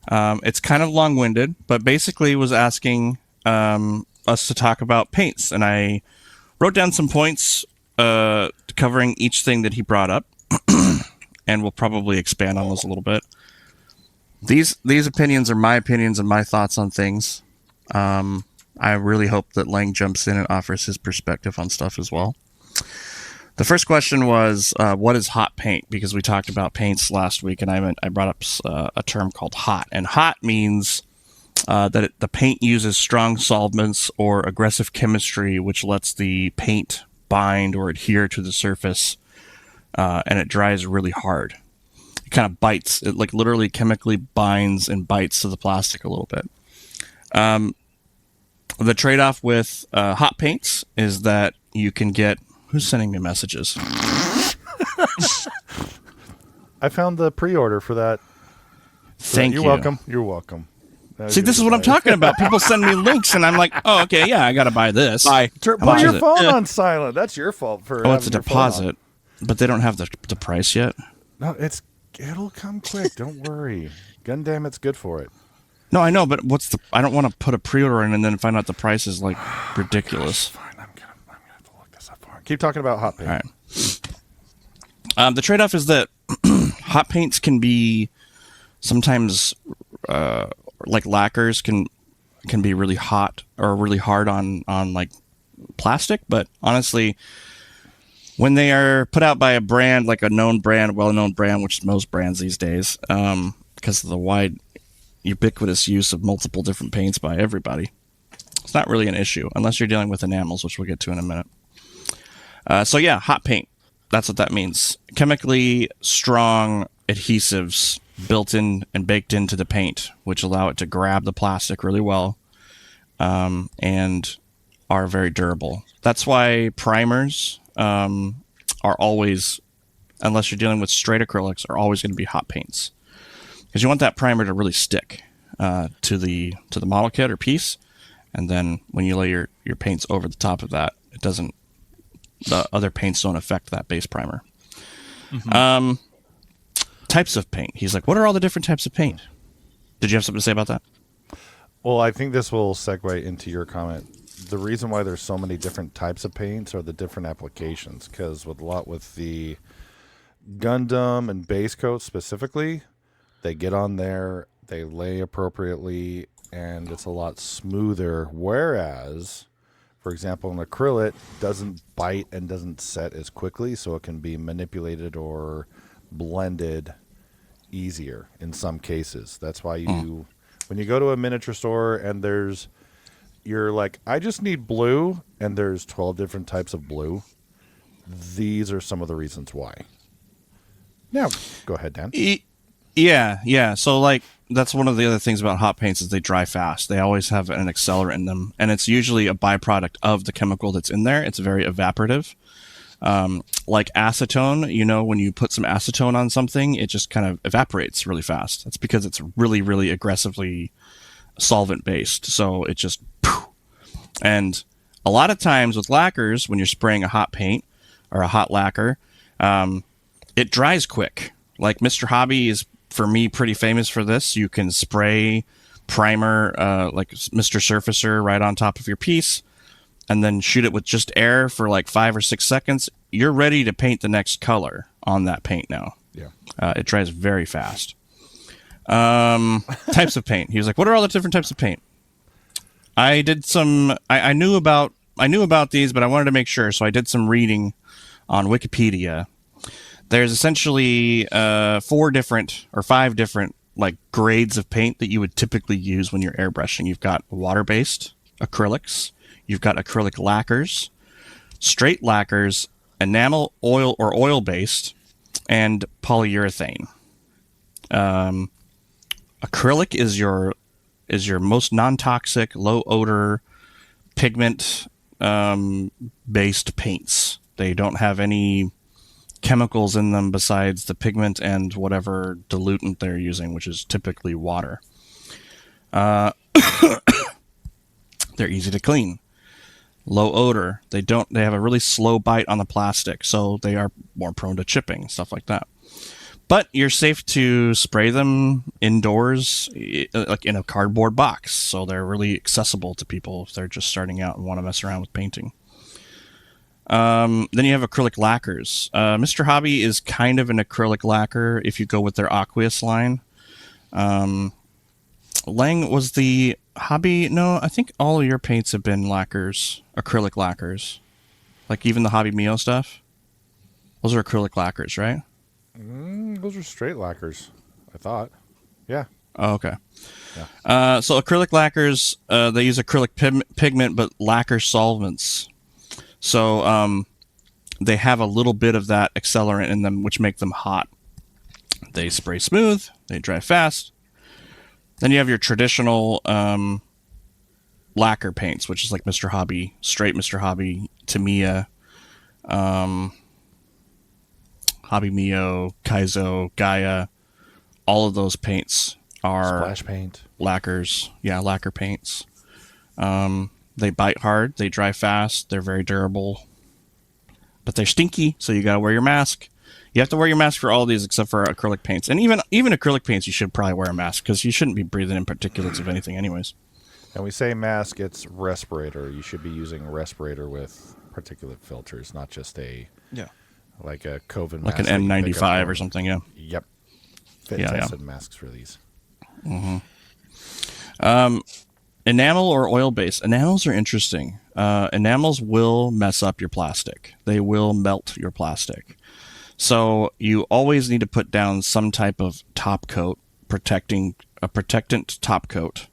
It's kind of long-winded, but basically was asking us to talk about paints, and I wrote down some points covering each thing that he brought up, and we'll probably expand on those a little bit. These opinions are my opinions and my thoughts on things. I really hope that Lang jumps in and offers his perspective on stuff as well. The first question was, what is hot paint? Because we talked about paints last week, and I brought up a term called hot. And hot means that the paint uses strong solvents or aggressive chemistry, which lets the paint bind or adhere to the surface, and it dries really hard. It kind of bites. It like literally chemically binds and bites to the plastic a little bit. The trade-off with hot paints is that you can get... Who's sending me messages? I found the pre-order for that. Thank you. You're welcome. You're welcome. See, this is what I'm talking about. People send me links, and I'm like, oh, okay, yeah, I got to buy this. Bye. Put your phone on silent. That's your fault for. Oh, it's a deposit, but they don't have the price yet. No, it'll come quick. Don't worry. Gundam, it's good for it. No, I know, but I don't want to put a pre-order in and then find out the price is like ridiculous. Fine, I'm gonna have to look this up for him. Keep talking about hot paint. All right. The trade-off is that hot paints can be sometimes like lacquers can be really hot or really hard on like plastic, but honestly, when they are put out by a brand like a well-known brand, which is most brands these days, because of the wide ubiquitous use of multiple different paints by everybody, it's not really an issue unless you're dealing with enamels, which we'll get to in a minute. So yeah, hot paint. That's what that means. Chemically strong adhesives built in and baked into the paint, which allow it to grab the plastic really well, and are very durable. That's why primers are always, unless you're dealing with straight acrylics, are always going to be hot paints. Because you want that primer to really stick to the model kit or piece, and then when you lay your paints over the top of that, the other paints don't affect that base primer. Mm-hmm. Types of paint. He's like, what are all the different types of paint? Did you have something to say about that? Well, I think this will segue into your comment. The reason why there's so many different types of paints are the different applications. Because with the Gundam and base coat specifically, they get on there, they lay appropriately, and it's a lot smoother. Whereas, for example, an acrylic doesn't bite and doesn't set as quickly, so it can be manipulated or blended easier in some cases. That's why when you go to a miniature store and you're like, I just need blue, and there's 12 different types of blue. These are some of the reasons why. Now, go ahead, Dan. Yeah. So like that's one of the other things about hot paints is they dry fast. They always have an accelerant in them, and it's usually a byproduct of the chemical that's in there. It's very evaporative. Like acetone, you know, when you put some acetone on something, it just kind of evaporates really fast. That's because it's really, really aggressively solvent based. So it just, poof. And a lot of times with lacquers, when you're spraying a hot paint or a hot lacquer, it dries quick. Like Mr. Hobby is, for me, pretty famous for this. You can spray primer, like Mr. Surfacer, right on top of your piece, and then shoot it with just air for like 5 or 6 seconds. You're ready to paint the next color on that paint now. Yeah. It dries very fast. Types of paint. He was like, "What are all the different types of paint?" I did some. I knew about these, but I wanted to make sure, so I did some reading on Wikipedia. There's essentially 4 different or 5 different like grades of paint that you would typically use when you're airbrushing. You've got water-based acrylics. You've got acrylic lacquers, straight lacquers, enamel, oil or oil-based, and polyurethane. Acrylic is your most non-toxic, low odor pigment based paints. They don't have any chemicals in them besides the pigment and whatever dilutant they're using, which is typically water. They're easy to clean. Low odor. They have a really slow bite on the plastic, so they are more prone to chipping, stuff like that. But you're safe to spray them indoors, like in a cardboard box, so they're really accessible to people if they're just starting out and want to mess around with painting. Then you have acrylic lacquers. Mr. Hobby is kind of an acrylic lacquer if you go with their Aqueous line. Lang was the Hobby. No, I think all of your paints have been lacquers, acrylic lacquers. Like even the Hobby Mio stuff. Those are acrylic lacquers, right? Those are straight lacquers, I thought. Yeah. Oh, okay. Yeah. So acrylic lacquers, they use acrylic pigment, but lacquer solvents. So they have a little bit of that accelerant in them, which make them hot. They spray smooth. They dry fast. Then you have your traditional lacquer paints, which is like Mr. Hobby, straight Mr. Hobby, Tamiya, Hobby Mio, Kaizo, Gaia. All of those paints are Splash paint. lacquers. Yeah, lacquer paints. They bite hard. They dry fast. They're very durable. But they're stinky, so you gotta wear your mask. You have to wear your mask for all of these except for acrylic paints. And even acrylic paints, you should probably wear a mask because you shouldn't be breathing in particulates of anything anyways. And we say mask, it's respirator. You should be using respirator with particulate filters, not just like a COVID mask. Like an N95 or something, yeah. Yep. Fit Yeah, tested masks for these. Enamel or oil base. Enamels are interesting. Enamels will mess up your plastic. They will melt your plastic. So you always need to put down some type of top coat, protectant top coat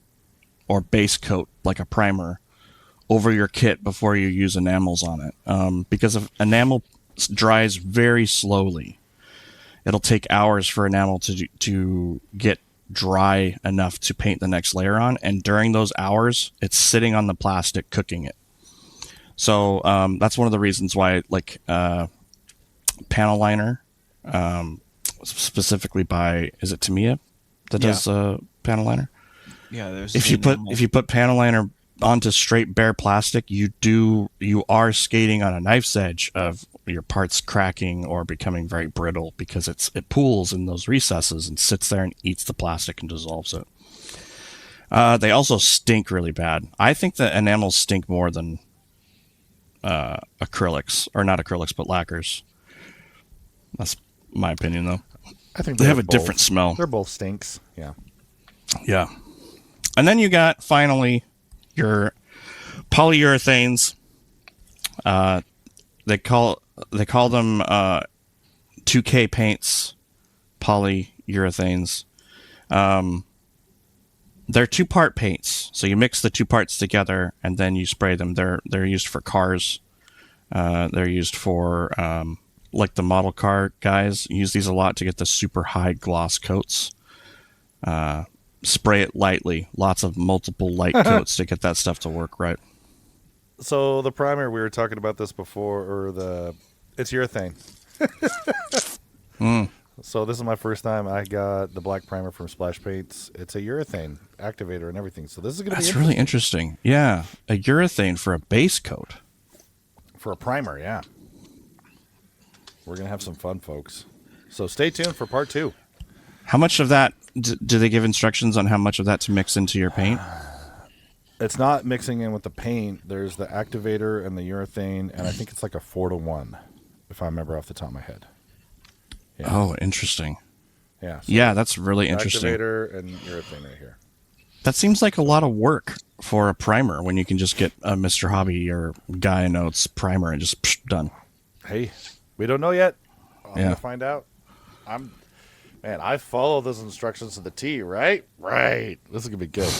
or base coat, like a primer, over your kit before you use enamels on it. Because if enamel dries very slowly, it'll take hours for enamel to get dry enough to paint the next layer on, and during those hours it's sitting on the plastic cooking it. So that's one of the reasons why, like panel liner, specifically by, is it Tamiya that does panel liner? Yeah, there's If you put panel liner onto straight bare plastic, you are skating on a knife's edge of your parts cracking or becoming very brittle because it pools in those recesses and sits there and eats the plastic and dissolves it. They also stink really bad. I think the enamels stink more than acrylics, or not acrylics, but lacquers. That's my opinion, though. I think They have a both. different smell. They're both stinks. Yeah. Yeah. And then you got, finally, your polyurethanes. They call them 2K paints, polyurethanes. They're 2-part paints, so you mix the 2 parts together and then you spray them. They're used for cars. They're used for like the model car guys use these a lot to get the super high gloss coats. spray it lightly. Lots of multiple light coats to get that stuff to work right. So the primer, we were talking about this before, it's urethane. So this is my first time. I got the black primer from Splash Paints. It's a urethane activator and everything. So this is going to be That's really interesting. Yeah, a urethane for a base coat. for a primer. Yeah, we're going to have some fun, folks. So stay tuned for part 2. How much of that do they give instructions on how much of that to mix into your paint? It's not mixing in with the paint. There's the activator and the urethane, and I think it's like a 4-to-1, if I remember off the top of my head. Yeah. Oh, interesting. Yeah. So Yeah, that's really interesting. activator and urethane right here. That seems like a lot of work for a primer when you can just get a Mr. Hobby or Gaia Notes primer and just done. Hey, we don't know yet. I'm Yeah. gonna find out. I follow those instructions to the T, right? Right. This is gonna be good.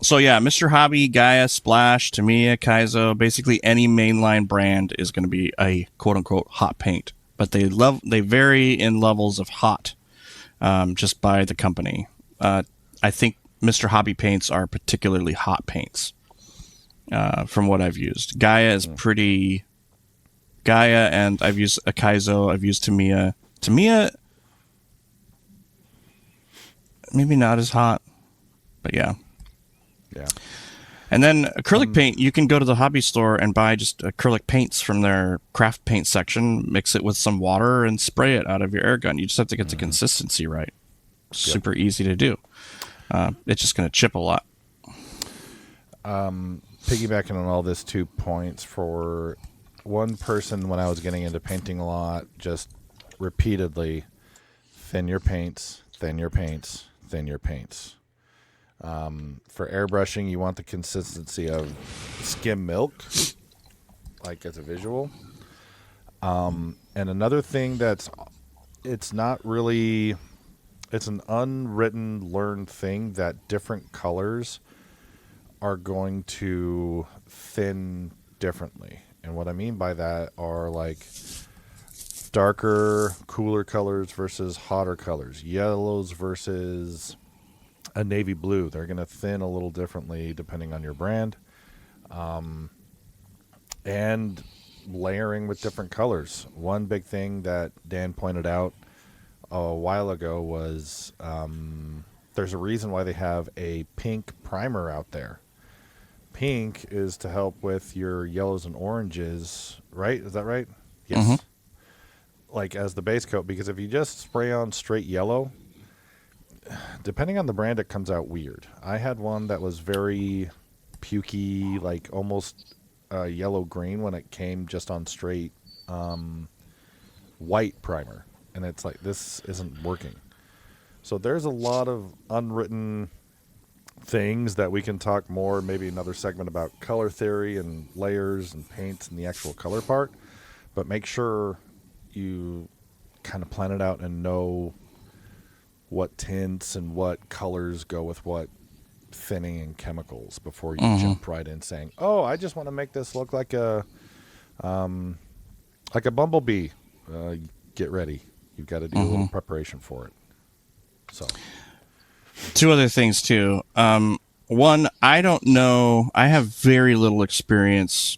So yeah, Mr. Hobby, Gaia, Splash, Tamiya, Kaizo, basically any mainline brand is going to be a quote unquote hot paint, but they vary in levels of hot, just by the company. I think Mr. Hobby paints are particularly hot paints, from what I've used. Gaia is pretty Gaia, and I've used a Kaizo, I've used Tamiya. Tamiya, maybe not as hot. But yeah. Yeah. And then acrylic paint, you can go to the hobby store and buy just acrylic paints from their craft paint section, mix it with some water, and spray it out of your air gun. You just have to get the consistency right. Super easy to do. It's just going to chip a lot. Piggybacking on all this, 2 points for one person when I was getting into painting a lot, just repeatedly thin your paints, thin your paints, thin your paints. For airbrushing, you want the consistency of skim milk, like as a visual. And another thing it's not really, it's an unwritten, learned thing that different colors are going to thin differently. And what I mean by that are like darker, cooler colors versus hotter colors, yellows versus a navy blue. They're going to thin a little differently depending on your brand. And layering with different colors. One big thing that Dan pointed out a while ago was there's a reason why they have a pink primer out there. Pink is to help with your yellows and oranges, right? Is that right? Yes. Mm-hmm. Like as the base coat, because if you just spray on straight yellow, depending on the brand, it comes out weird. I had one that was very pukey, like almost yellow-green when it came just on straight white primer. And it's like, this isn't working. So there's a lot of unwritten things that we can talk more, maybe another segment about color theory and layers and paints and the actual color part. But make sure you kind of plan it out and know what tints and what colors go with what thinning and chemicals before you jump right in saying, oh, I just want to make this look like a bumblebee. Get ready. You've got to do a little preparation for it. So 2 other things too. One, I don't know. I have very little experience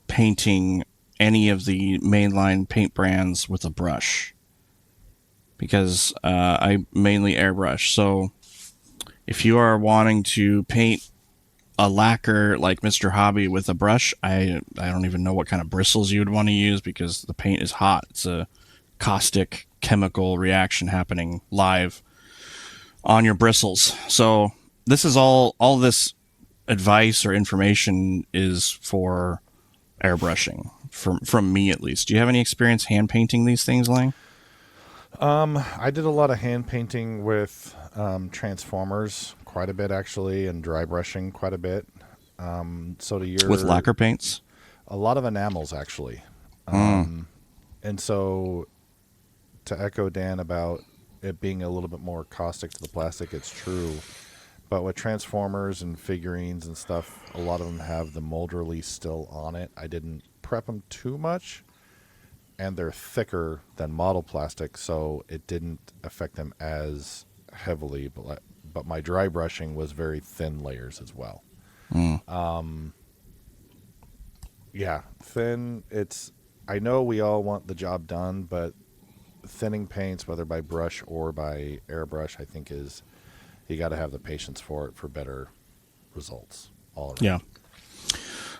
painting any of the mainline paint brands with a brush because I mainly airbrush. So if you are wanting to paint a lacquer like Mr. Hobby with a brush, I don't even know what kind of bristles you would want to use because the paint is hot. It's a caustic chemical reaction happening live on your bristles. So this is all this advice or information is for airbrushing from me at least. Do you have any experience hand painting these things, Lang? I did a lot of hand painting with Transformers quite a bit actually, and dry brushing quite a bit. So to your With lacquer paints? A lot of enamels actually. And so to echo Dan about it being a little bit more caustic to the plastic, it's true. But with Transformers and figurines and stuff, a lot of them have the mold release still on it. I didn't prep them too much, and they're thicker than model plastic, so it didn't affect them as heavily, but my dry brushing was very thin layers as well. Yeah, thin. I know we all want the job done, but thinning paints, whether by brush or by airbrush, I think you got to have the patience for it for better results all around. Yeah.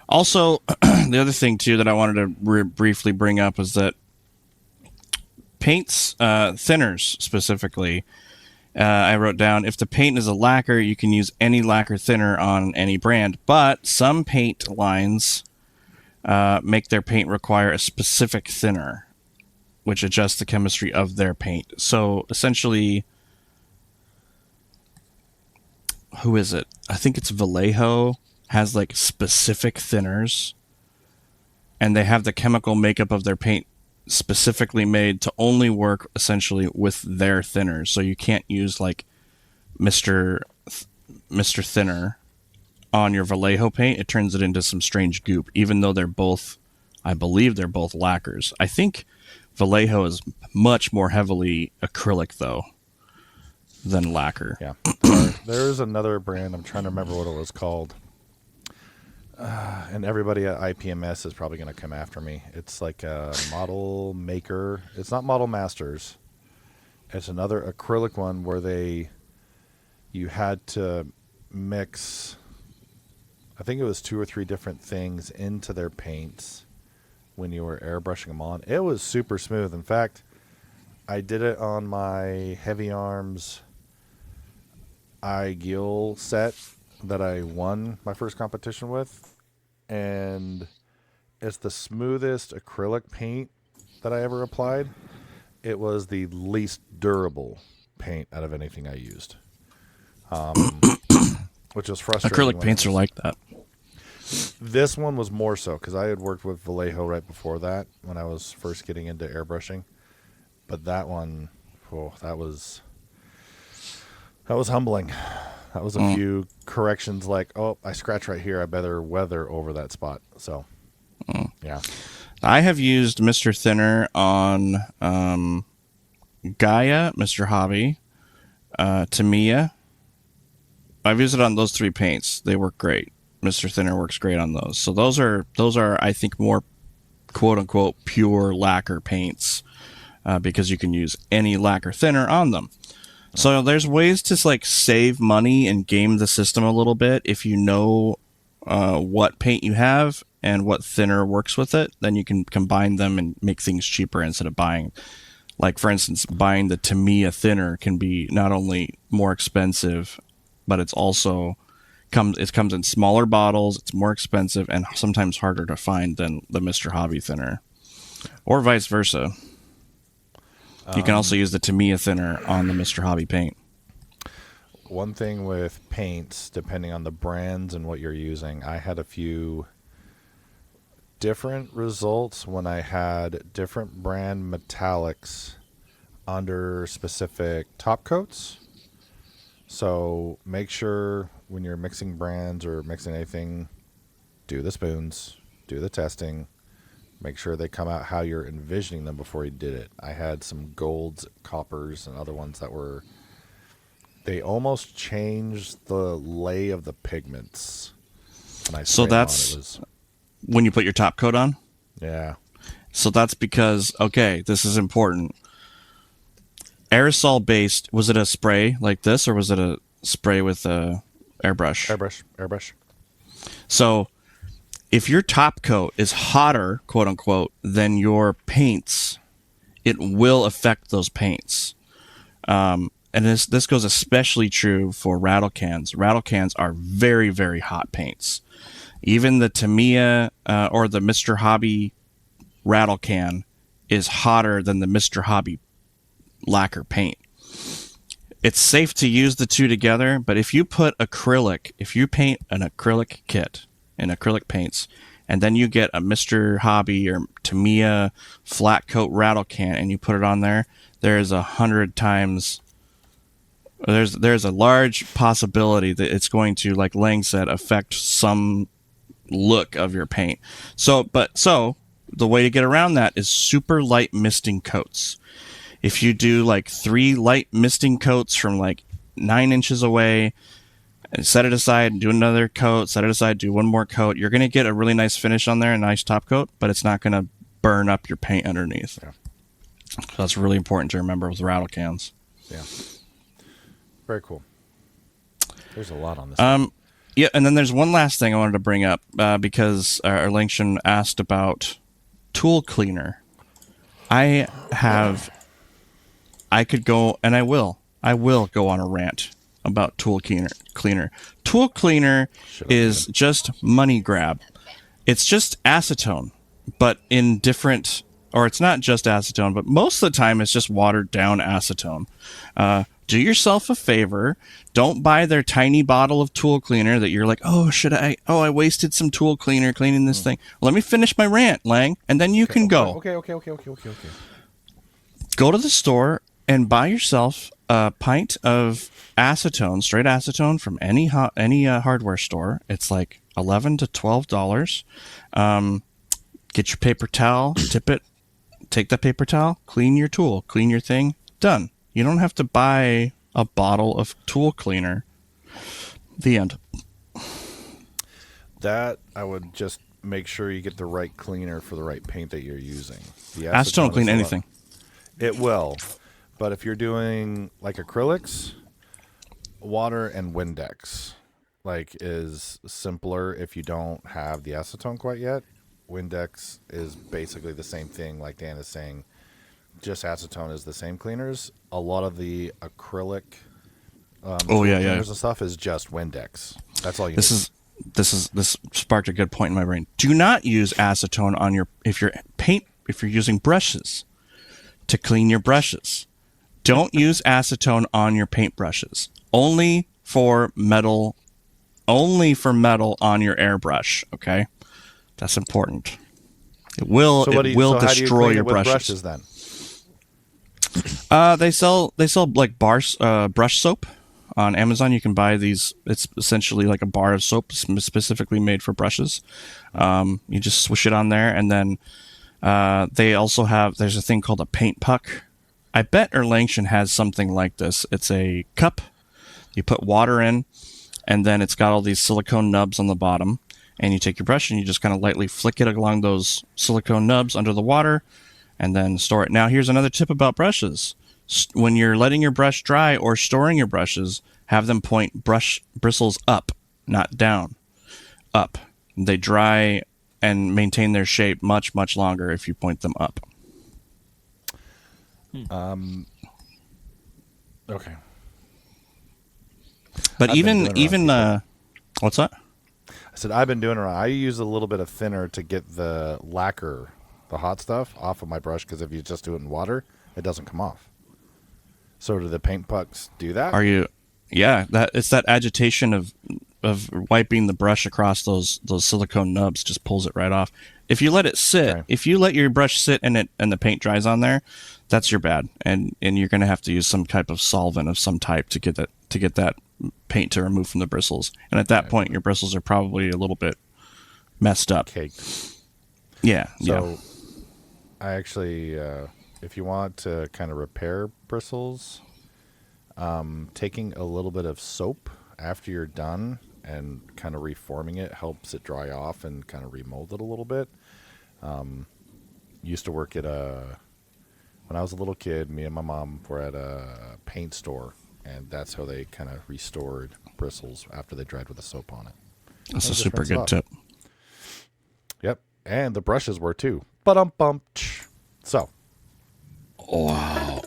Also, the other thing too that I wanted to briefly bring up is that paints, thinners specifically, I wrote down, if the paint is a lacquer, you can use any lacquer thinner on any brand, but some paint lines make their paint require a specific thinner, which adjusts the chemistry of their paint. So essentially, who is it? I think it's Vallejo has like specific thinners, and they have the chemical makeup of their paint specifically made to only work essentially with their thinners. So you can't use like Mr. Thinner on your Vallejo paint. It turns it into some strange goop, even though I believe they're both lacquers. I think Vallejo is much more heavily acrylic though than lacquer. Yeah. There's another brand, I'm trying to remember what it was called. And everybody at IPMS is probably going to come after me. It's like a Model Maker. It's not Model Masters. It's another acrylic one where you had to mix, I think it was 2 or 3 different things into their paints when you were airbrushing them on. It was super smooth. In fact, I did it on my Heavy Arms iGill set that I won my first competition with, and it's the smoothest acrylic paint that I ever applied. It was the least durable paint out of anything I used, which was frustrating. Acrylic paints are like that. This one was more so because I had worked with Vallejo right before that when I was first getting into airbrushing, but that one, that was humbling. That was a few corrections like, oh, I scratch right here. I better weather over that spot. So, yeah. I have used Mr. Thinner on Gaia, Mr. Hobby, Tamiya. I've used it on those 3 paints. They work great. Mr. Thinner works great on those. So those are I think more quote unquote pure lacquer paints because you can use any lacquer thinner on them. So there's ways to like save money and game the system a little bit. If you know what paint you have and what thinner works with it, then you can combine them and make things cheaper instead of buying. Like for instance, buying the Tamiya thinner can be not only more expensive, but it's also comes in smaller bottles. It's more expensive and sometimes harder to find than the Mr. Hobby thinner, or vice versa. You can also use the Tamiya thinner on the Mr. Hobby paint. One thing with paints, depending on the brands and what you're using, I had a few different results when I had different brand metallics under specific top coats. So make sure when you're mixing brands or mixing anything, do the spoons, do the testing. Make sure they come out how you're envisioning them before you did it. I had some golds, coppers, and other ones that they almost changed the lay of the pigments. When I So that's when you put your top coat on? Yeah. So that's because, okay, this is important. Aerosol based, was it a spray like this or was it a spray with a airbrush? Airbrush. So if your top coat is hotter, quote unquote, than your paints, it will affect those paints. And this goes especially true for rattle cans. Rattle cans are very, very hot paints. Even the Tamiya or the Mr. Hobby rattle can is hotter than the Mr. Hobby lacquer paint. It's safe to use the two together, but if you paint an acrylic kit in acrylic paints, and then you get a Mr. Hobby or Tamiya flat coat rattle can and you put it on there, there's a large possibility that it's going to, like Lang said, affect some look of your paint. So the way to get around that is super light misting coats. If you do like 3 light misting coats from like 9 inches away, and set it aside, do another coat, set it aside, do one more coat, you're going to get a really nice finish on there, a nice top coat, but it's not going to burn up your paint underneath. Yeah. So that's really important to remember with rattle cans. Yeah. Very cool. There's a lot on this. Yeah, and then there's one last thing I wanted to bring up because Erlington asked about tool cleaner. I could go, and I will go on a rant about tool cleaner. Tool cleaner is just money grab. It's just acetone, but in different, or it's not just acetone, but most of the time it's just watered down acetone. Do yourself a favor. Don't buy their tiny bottle of tool cleaner that you're like, I wasted some tool cleaner cleaning this thing. Let me finish my rant, Lang, and then you can go. Okay. Go to the store and buy yourself a pint of acetone, straight acetone from any hardware store. It's like $11 to $12. Get your paper towel, tip it, take that paper towel, clean your tool, clean your thing, done. You don't have to buy a bottle of tool cleaner. The end. That I would just make sure you get the right cleaner for the right paint that you're using. The Acetone will clean anything. It will. But if you're doing like acrylics, water and Windex is simpler if you don't have the acetone quite yet. Windex is basically the same thing like Dan is saying. Just acetone is the same cleaners. A lot of the acrylic cleaners and stuff is just Windex. That's all you need. This sparked a good point in my brain. Do not use acetone on if you're using brushes to clean your brushes. Don't use acetone on your paint brushes. Only for metal on your airbrush, okay? That's important. It will destroy your brushes then. They sell like brush soap on Amazon. You can buy these. It's essentially like a bar of soap specifically made for brushes. You just swish it on there, and then they also there's a thing called a paint puck. I bet Erlangton has something like this. It's a cup. You put water in, and then it's got all these silicone nubs on the bottom. And you take your brush and you just kind of lightly flick it along those silicone nubs under the water, and then store it. Now, here's another tip about brushes. When you're letting your brush dry or storing your brushes, have them point brush bristles up, not down. Up. They dry and maintain their shape much, much longer if you point them up. Okay. But what's that? I said I've been doing it wrong. I use a little bit of thinner to get the lacquer, the hot stuff, off of my brush, because if you just do it in water, it doesn't come off. So do the paint pucks do that? It's that agitation of wiping the brush across those silicone nubs just pulls it right off. If you let it sit, if you let your brush sit and the paint dries on there, that's your bad, and you're going to have to use some type of solvent of some type to get that paint to remove from the bristles. And at that point, your bristles are probably a little bit messed up. Caked. Yeah. So I actually, if you want to kind of repair bristles, taking a little bit of soap after you're done and kind of reforming it helps it dry off and kind of remold it a little bit. Used to work at when I was a little kid, me and my mom were at a paint store, and that's how they kind of restored bristles after they dried with the soap on it. That's a super good tip. Yep. And the brushes were too. Ba-dum-bum. So. Wow.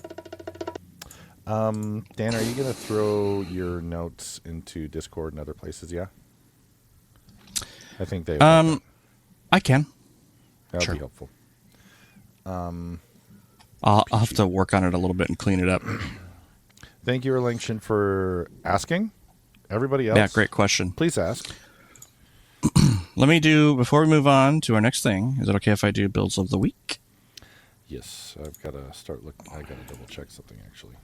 Dan, are you going to throw your notes into Discord and other places? Yeah. I think they. I can. That would be helpful. I'll have to work on it a little bit and clean it up. Thank you, Erlangton, for asking. Everybody else, yeah, great question. Please ask. Before we move on to our next thing, is it okay if I do builds of the week? Yes, I've got to start looking. I got to double check something actually.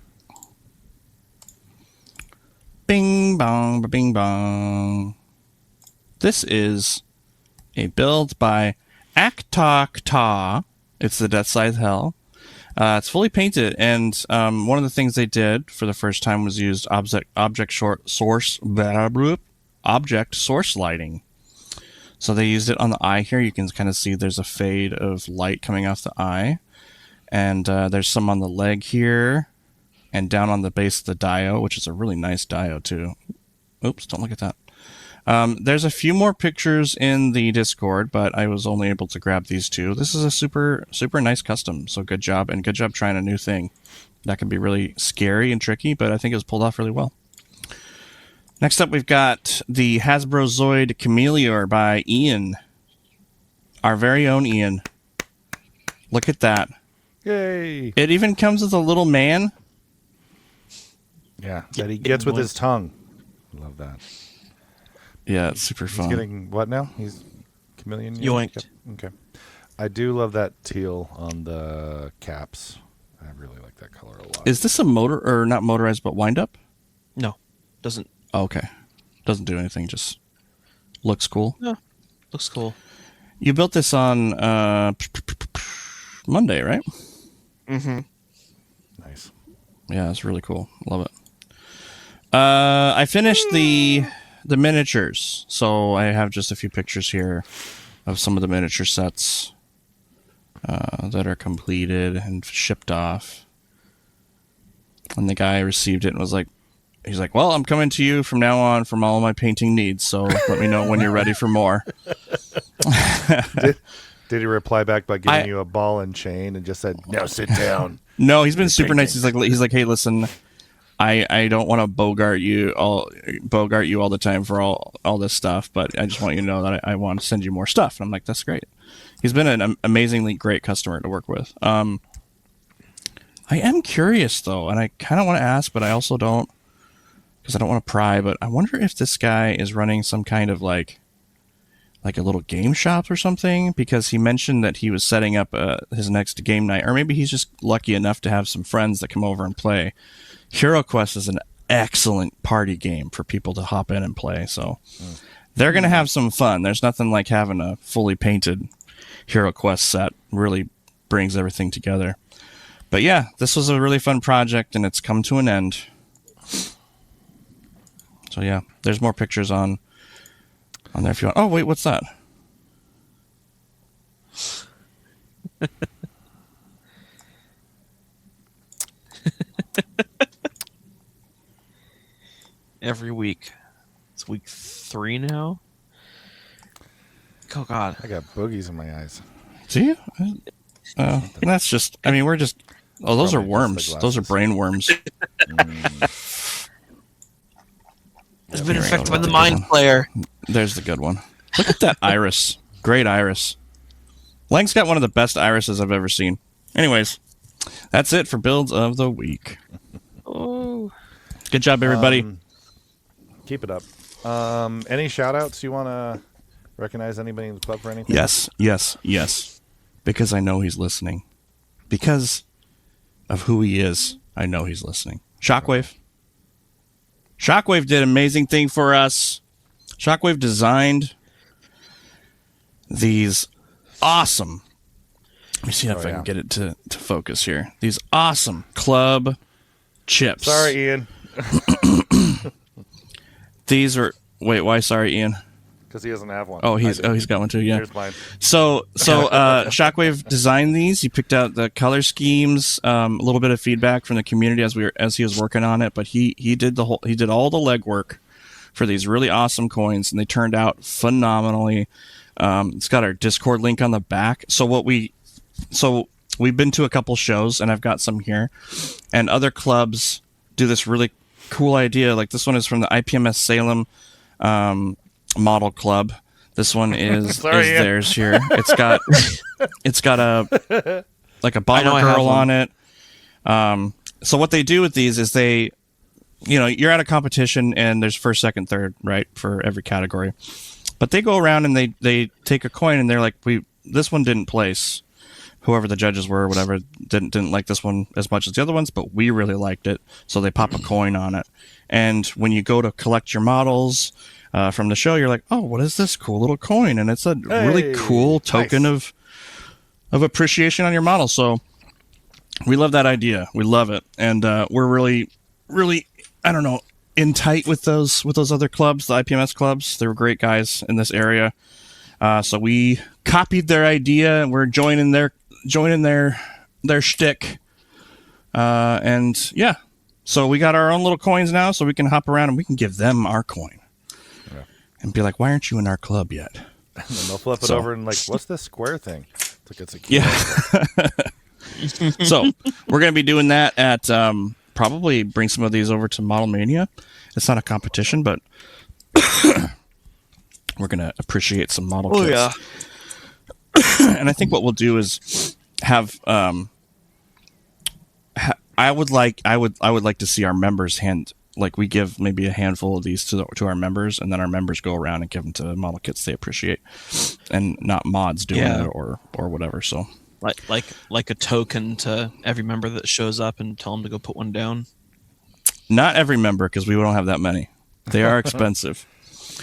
Bing bong, bing bong. This is a build by Aktok Ta. It's the Death Scythe Hell. It's fully painted, and one of the things they did for the first time was used object source lighting. So they used it on the eye here. You can kind of see there's a fade of light coming off the eye, and there's some on the leg here, and down on the base of the dio, which is a really nice dio too. Oops, don't look at that. There's a few more pictures in the Discord, but I was only able to grab these two. This is a super, super nice custom, so good job, and good job trying a new thing. That can be really scary and tricky, but I think it was pulled off really well. Next up, we've got the Hasbro Zoid Chameleor by Ian. Our very own Ian. Look at that. Yay! It even comes with a little man. Yeah, that he gets with his tongue. Love that. Yeah, it's super fun. He's getting what now? He's chameleon? Yoinked. Yep. Okay. I do love that teal on the caps. I really like that color a lot. Is this a motor, or not motorized, but wind up? No, doesn't. Oh, okay. Doesn't do anything, just looks cool. No, looks cool. You built this on Monday, right? Mm-hmm. Nice. Yeah, it's really cool. Love it. I finished the miniatures, so I have just a few pictures here of some of the miniature sets that are completed and shipped off. And the guy received it and was like, he's like, well, I'm coming to you from now on from all of my painting needs, so let me know when you're ready for more. Did he reply back by giving you a ball and chain and just said, now sit down? No, he's been super nice. He's like, hey, listen, I don't want to bogart you all the time for all this stuff, but I just want you to know that I want to send you more stuff. And I'm like, that's great. He's been an amazingly great customer to work with. I am curious though, and I kind of want to ask, but I also don't, because I don't want to pry. But I wonder if this guy is running some kind of like a little game shop or something, because he mentioned that he was setting up his next game night, or maybe he's just lucky enough to have some friends that come over and play. Hero Quest is an excellent party game for people to hop in and play, so they're going to have some fun. There's nothing like having a fully painted Hero Quest set. Really brings everything together. But yeah, this was a really fun project, and it's come to an end. So yeah, there's more pictures on there if you want. Oh, wait, what's that? Every week. It's week 3 now. Oh, God. I got boogies in my eyes. Do you? That's just, I mean, we're just, oh, those are Probably just the worms. Those are glasses. brain worms. It's been Here we infected go. by the Mind Flayer. There's the good one. Look at that iris. Great iris. Lang's got one of the best irises I've ever seen. Anyways, that's it for builds of the week. Oh. Good job, everybody. Keep it up. Any shout outs you want to recognize anybody in the club for anything? Yes. Because I know he's listening. Because of who he is, I know he's listening. Shockwave. Shockwave did an amazing thing for us. Shockwave designed these awesome, let me see if I can get it to focus here. These awesome club chips. Sorry, Ian. These are, wait, why sorry, Ian? Because he doesn't have one. Oh, he's got one too, yeah. Here's mine. So Shockwave designed these. He picked out the color schemes, a little bit of feedback from the community as he was working on it, but he did all the legwork for these really awesome coins, and they turned out phenomenally. It's got our Discord link on the back. So we've been to a couple shows, and I've got some here, and other clubs do this really cool idea. Like this one is from the IPMS Salem model club. This one is theirs here. It's got a bomber girl on it. So what they do with these is you're at a competition and there's first, second, third, right, for every category. But they go around and they take a coin and they're like, this one didn't place. Whoever the judges were or whatever didn't like this one as much as the other ones, but we really liked it. So they pop a coin on it. And when you go to collect your models from the show, you're like, oh, what is this cool little coin? And it's a really cool token of appreciation on your model. So We love that idea. We love it, and we're really, really, I don't know, in tight with those other clubs, the IPMS clubs. They were great guys in this area, so we copied their idea, and we're joining their shtick, and yeah. So we got our own little coins now, so we can hop around and we can give them our coin, and be like, "Why aren't you in our club yet?" And then they'll flip it over and like, "What's this square thing?" It's like it's a key. So we're going to be doing that at probably bring some of these over to Model Mania. It's not a competition, but we're going to appreciate some model kits. yeah. And I think what we'll do is have I would like to see our members we give maybe a handful of these to our members, and then our members go around and give them to model kits they appreciate, and not mods doing it or whatever. So like a token to every member that shows up, and tell them to go put one down. not every member, because we don't have that many. They are expensive.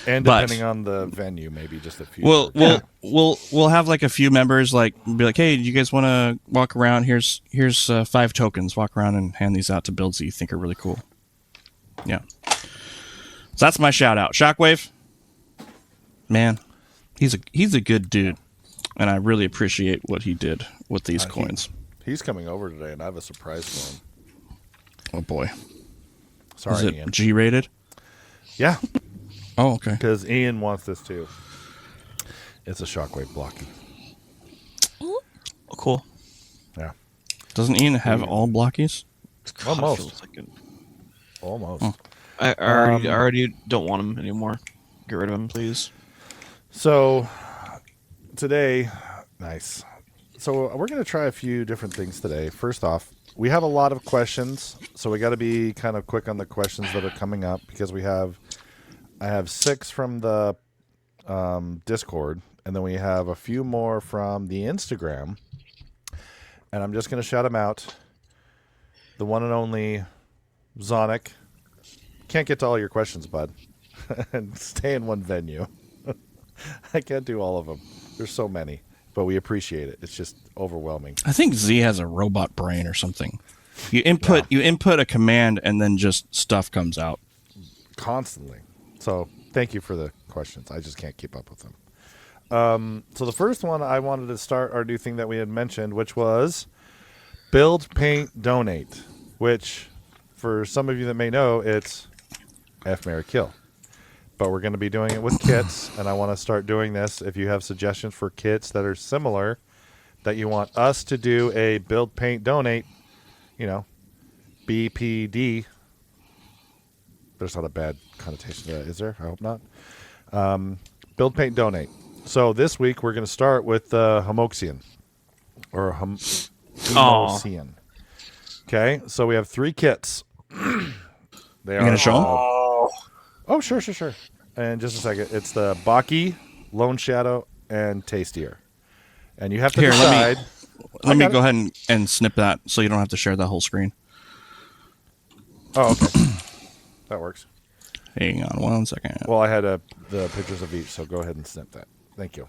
And depending on the venue, maybe just a few. We'll have like a few members be like, hey, do you guys want to walk around? Here's 5 tokens. Walk around and hand these out to builds that you think are really cool. Yeah. So that's my shout out. Shockwave, man, he's a good dude, and I really appreciate what he did with these coins. He's coming over today, and I have a surprise for him. Oh boy. Sorry, Is it Ian. G-rated? Yeah, Oh, okay. because Ian wants this too. It's a Shockwave blocky. Oh, cool. Yeah, Doesn't Ian have all blockies? God, it Almost. feels like it. almost. Oh. I already don't want him anymore. Get rid of him, please. So today, nice. So we're going to try a few different things today. First off, we have a lot of questions, so we got to be kind of quick on the questions that are coming up, because I have 6 from the Discord, and then we have a few more from the Instagram, and I'm just going to shout them out. The one and only Zonic. Can't get to all your questions, bud. And stay in one venue. I can't do all of them. There's so many, but we appreciate it. It's just overwhelming. I think Z has a robot brain or something. You input a command, and then just stuff comes out. Constantly. So thank you for the questions. I just can't keep up with them. So the first one, I wanted to start our new thing that we had mentioned, which was build, paint, donate, which for some of you that may know, it's F, Marry, Kill. But we're going to be doing it with kits, and I want to start doing this. If you have suggestions for kits that are similar, that you want us to do a build, paint, donate, BPD. There's not a bad connotation to that, is there? I hope not. Build, paint, donate. So this week we're going to start with Homoxian. Or Homoxian. Okay, so we have 3 kits. They are going to show them? Oh, sure. And just a second. It's the Baki, Lone Shadow, and Tastier. And you have to decide. Let me go ahead and snip that, so you don't have to share that whole screen. Oh, okay. That works. Hang on 1 second. Well, I had the pictures of each, so go ahead and snip that. Thank you.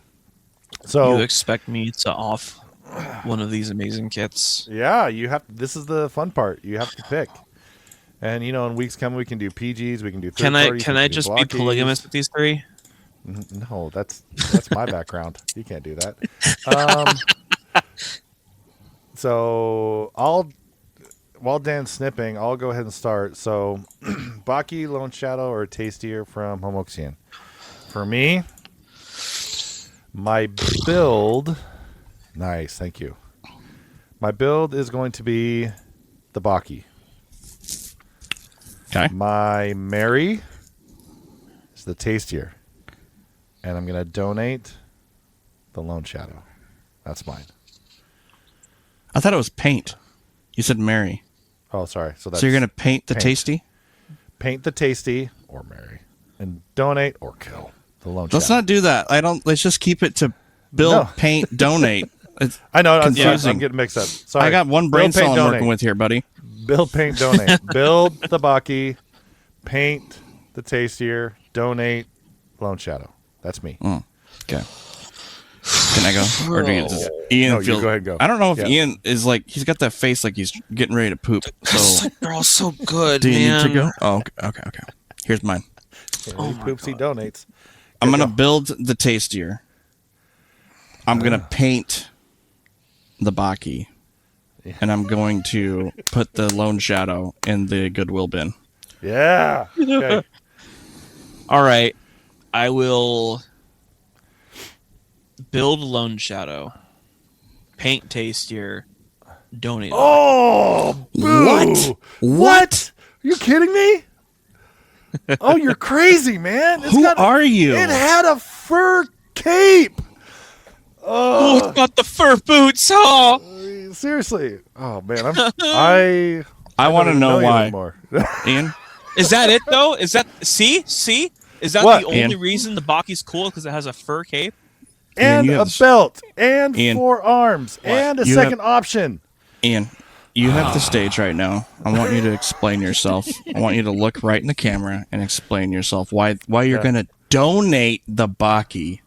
So You expect me to off one of these amazing kits? yeah, you have. This is the fun part. You have to pick. And in weeks coming, we can do PGs. We can do. Can I third-parties, we I do just be blockies. polygamous with these 3? No, that's my background. You can't do that. So while Dan's snipping, I'll go ahead and start. So, Baki, Lone Shadow, or Tastier from Homoxian. For me, my build. Nice, thank you. My build is going to be the Baki. Okay. My Mary is the Tastier. And I'm going to donate the Lone Shadow. That's mine. I thought it was paint. You said Mary. Oh, sorry. So So you're going to paint the paint. tasty? Paint the Tasty or Mary. And donate or kill the Lone Let's Shadow. not do that. Let's just keep it to build, No. paint, donate. It's I know. confusing. I'm getting mixed up. Sorry. I got one brain Build, paint, cell I'm donate. working with here, buddy. Build, paint, donate. Build the Baki. Paint the Tastier. Donate Lone Shadow. That's me. Okay. Can I go? Or do you, does Ian No, you feel? go ahead and go. I don't know if Yeah. Ian is like he's got that face like he's getting ready to poop. So They're all so good, do you man. need to go? Oh, okay. Here's mine. He Oh my poops, he God. donates. I'm Go. gonna build the tastier. I'm gonna paint the Baki, and I'm going to put the Lone Shadow in the Goodwill bin. Yeah. Okay. All right, I will build Lone Shadow, paint tastier, donate. Oh, boo. What? What? Are you kidding me? Oh, you're crazy, man. Who are you? It had a fur cape. Oh, it's got the fur boots. Oh, Seriously. Oh, man. I I want to don't even know you why. anymore. Ian, is that it though? Is that see? Is that What? the only Ian? reason the Baki's cool? Because it has a fur cape. And you a have- belt. And Ian. 4 arms. And a You second option. Ian, you have the stage right now. I want you to explain yourself. I want you to look right in the camera and explain yourself why you're Yeah. gonna donate the Baki.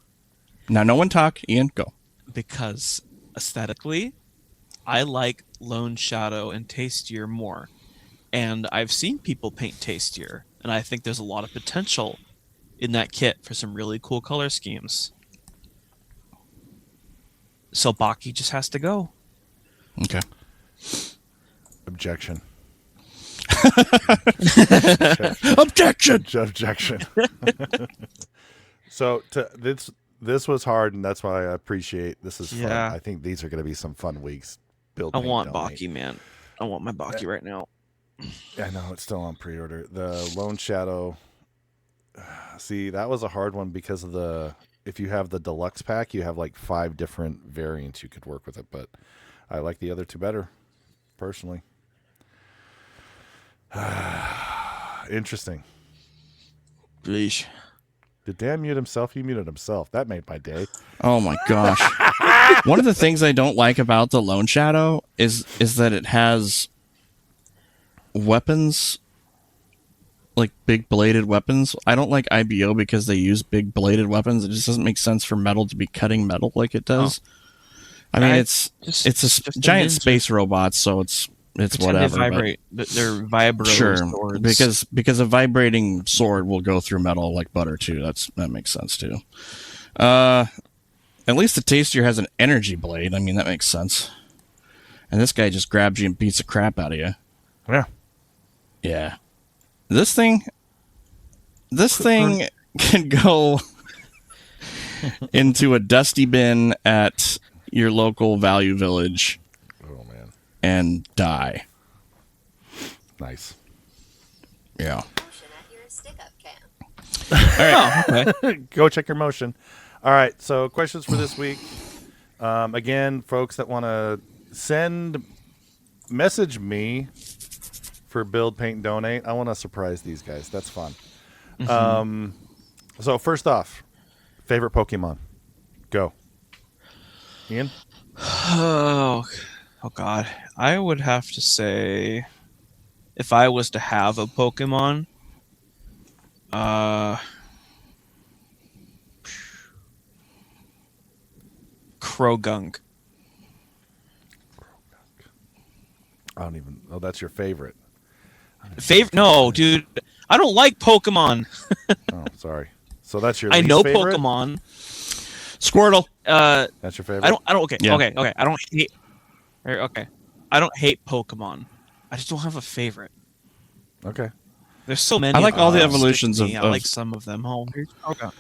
Now, no one talk. Ian, go. Because aesthetically, I like Lone Shadow and Tastier more. And I've seen people paint Tastier, and I think there's a lot of potential in that kit for some really cool color schemes. So Baki just has to go. Okay. Objection. Objection. Objection. So this was hard, and that's why I appreciate this is fun. Yeah. I think these are going to be some fun weeks. Build. I paint, want donate. Baki, man. I want my Baki right now. I know it's still on pre-order. The Lone Shadow. See, that was a hard one because of if you have the deluxe pack, you have like 5 different variants you could work with it. But I like the other 2 better, personally. Interesting. Bleesh. Did Dan mute himself? He muted himself. That made my day. Oh my gosh. One of the things I don't like about the Lone Shadow is that it has weapons, like big bladed weapons. I don't like IBO because they use big bladed weapons. It just doesn't make sense for metal to be cutting metal like it does. I mean, it's just a giant ninja. space robot, so it's Pretend whatever. They but- vibrate. They're vibro Sure, swords. because a vibrating sword will go through metal like butter too. That makes sense too. At least the Tastier has an energy blade. I mean, that makes sense. And this guy just grabs you and beats the crap out of you. Yeah. Yeah. This thing can go into a dusty bin at your local Value Village Oh man. and die. Nice. Yeah. Motion at your stick-up cam. Oh, okay. Go check your motion. All right. So questions for this week. Again, folks that want to message me for build, paint, donate. I want to surprise these guys. That's fun. So first off, favorite Pokemon. Go. Ian? Oh God. I would have to say, if I was to have a Pokemon, Krogunk. I don't even. Oh, that's your favorite. Favorite? No, dude. I don't like Pokemon. Oh, sorry. So that's your. I least know favorite? Pokemon. Squirtle. That's your favorite. I don't. Okay. Yeah. Okay. I don't hate. Okay. I don't hate Pokemon. I just don't have a favorite. Okay. There's so many. I like of all the them that stick evolutions to me. of- I like some of them. Oh, here's Krogunk.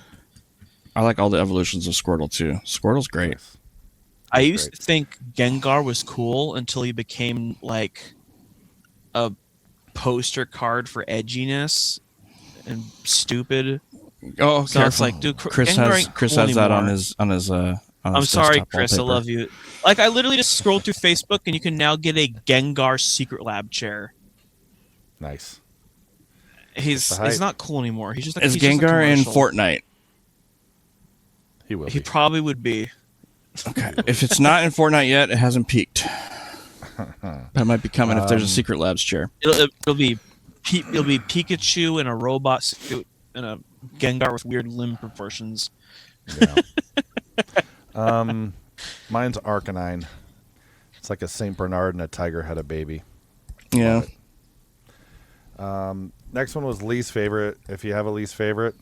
I like all the evolutions of Squirtle too. Squirtle's great. Nice. I That's used great. to think Gengar was cool until he became like a poster card for edginess and stupid. Oh, So it's like, dude, Chris Gengar has ain't Chris cool has that on anymore. his I'm sorry, desktop Chris. I wallpaper. love you. Like, I literally just scrolled through Facebook and you can now get a Gengar Secret Lab chair. Nice. He's the hype. not cool anymore. He's just Is he's just a Gengar in commercial. Fortnite? He will. He be. probably would be. Okay. If it's not in Fortnite yet, it hasn't peaked. That might be coming if there's a Secret Labs chair. It'll be Pikachu in a robot suit and a Gengar with weird limb proportions. Yeah. Mine's Arcanine. It's like a Saint Bernard and a tiger had a baby. Yeah. Next one was least favorite. If you have a least favorite.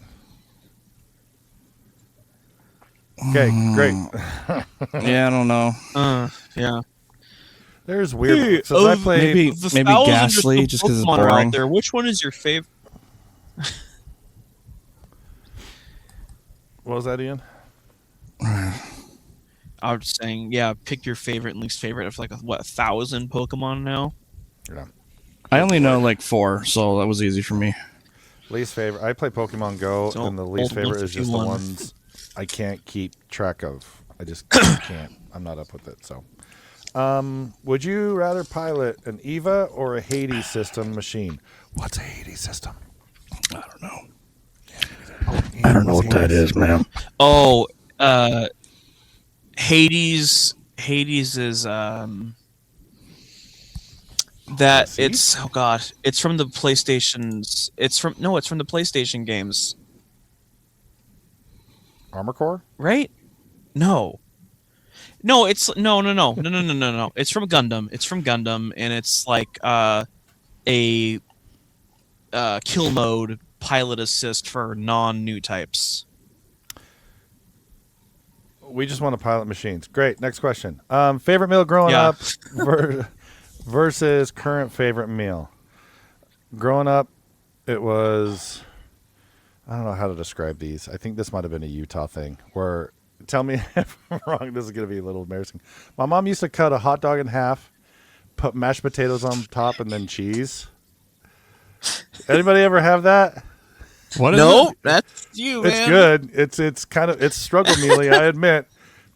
Okay, great. Yeah, I don't know. Yeah. There's weird. Since I play, maybe The maybe thousands Ghastly, of just because it's Pokemon are boring. out there. Which one is your favorite? what was that, Ian? I was saying, yeah, pick your favorite and least favorite of like 1,000 Pokemon now. Yeah. I only know like 4, so that was easy for me. Least favorite. I play Pokemon Go, So, and the least old favorite is just the 151. ones I can't keep track of. I just can't. I'm not up with it. So, would you rather pilot an EVA or a Hades system machine? What's a Hades system? I don't know. I don't know what that is, man. Oh, Hades. Hades is that DLC? it's oh god, it's from the PlayStation's. It's from the PlayStation games, Armor Core? right? No, it's no. It's from Gundam. It's from Gundam, and it's like a kill mode pilot assist for non-new types. We just want to pilot machines. Great. Next question. Favorite meal growing Yeah. up versus current favorite meal. Growing up, it was. I don't know how to describe these. I think this might have been a Utah thing. Where, tell me if I'm wrong. This is going to be a little embarrassing. My mom used to cut a hot dog in half, put mashed potatoes on top, and then cheese. Anybody ever have that? What is No, it? that's you, man. It's good. It's kind of struggle mealy, I admit,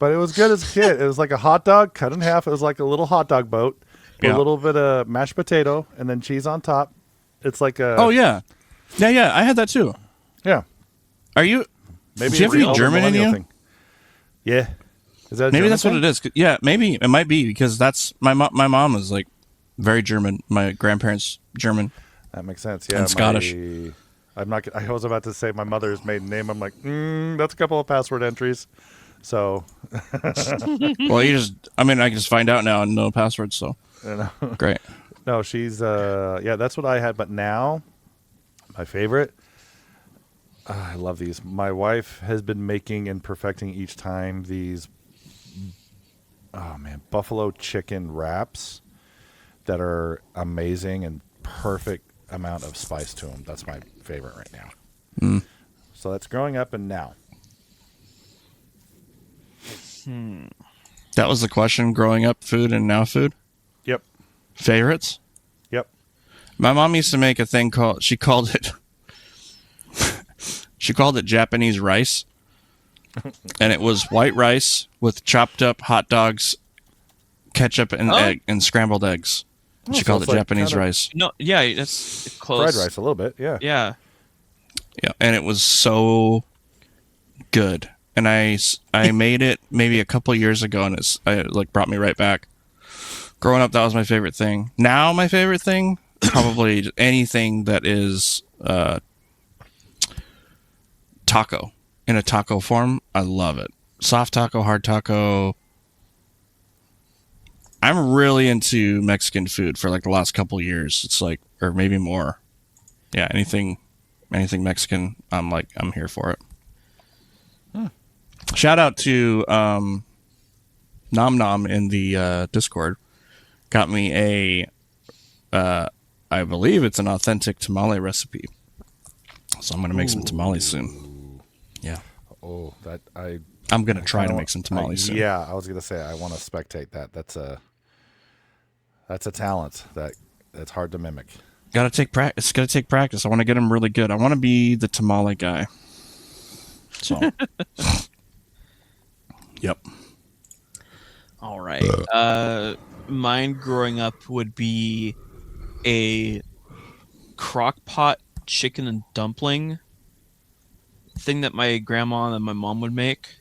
but it was good as a kid. It was like a hot dog cut in half. It was like a little hot dog boat, Yeah. a little bit of mashed potato, and then cheese on top. It's like a Oh yeah, yeah. I had that too. yeah. Are you? Maybe Do you have it's any an German in millennial you? thing. Yeah, is that a Maybe German that's what thing? it is. Yeah, maybe it might be because that's my mom is like very German. My grandparents German. That makes sense. Yeah, And Scottish. I'm not. I was about to say my mother's maiden name. I'm like, that's a couple of password entries. So Well, I can just find out now and know passwords. So you know. great. No, she's yeah, that's what I had. But now, my favorite. I love these. My wife has been making and perfecting each time these. Oh man, buffalo chicken wraps that are amazing and perfect amount of spice to them. That's my favorite right now. So that's growing up and now. That was the question: growing up, food, and now food. Yep. Favorites. Yep. My mom used to make a thing she called it Japanese rice. And it was white rice with chopped up hot dogs, ketchup and egg and scrambled eggs. She so called it it's like Japanese kinda rice. No, yeah, that's close. Fried rice a little bit. Yeah. Yeah. Yeah, and it was so good. And I made it maybe a couple years ago, and it brought me right back. Growing up, that was my favorite thing. Now, my favorite thing, probably anything that is taco in a taco form. I love it. Soft taco, hard taco. I'm really into Mexican food for like the last couple years. It's like, or maybe more. Yeah, anything Mexican, I'm here for it. Shout out to Nom Nom in the Discord. Got me I believe it's an authentic tamale recipe. So I'm gonna make some tamales soon. Yeah, Oh, that I'm gonna try to kinda make some tamales soon. Yeah, I was gonna say I want to spectate that. That's a talent that's hard to mimic. Gotta take practice. It's gonna take practice. I want to get them really good. I want to be the tamale guy. So, yep. All right. Mine growing up would be a crock pot chicken and dumpling thing that my grandma and my mom would make.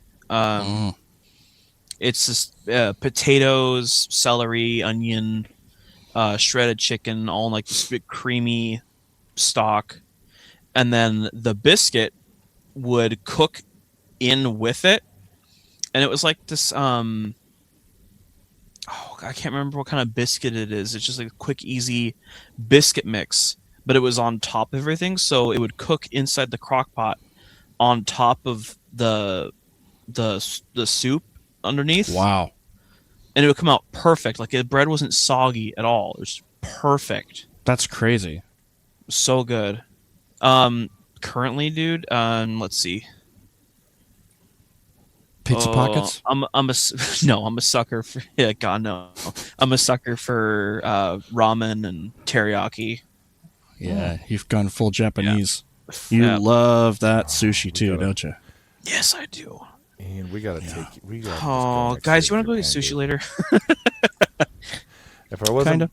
It's just potatoes, celery, onion, shredded chicken, all in like this big creamy stock. And then the biscuit would cook in with it. and it was like this. I can't remember what kind of biscuit it is. It's just like a quick, easy biscuit mix, but it was on top of everything, so it would cook inside the crock pot on top of the soup underneath. Wow. And it would come out perfect. Like the bread wasn't soggy at all. It was perfect. That's crazy. So good. Currently, dude, let's see. Pizza Pockets? I'm a sucker for God no. I'm a sucker for ramen and teriyaki. Yeah, you've gone full Japanese. Yeah. You Yeah. love that sushi too, gotta- don't you? Yes, I do. And we gotta take. We gotta. Oh, guys, you want to go get sushi later? If I wasn't, Kinda.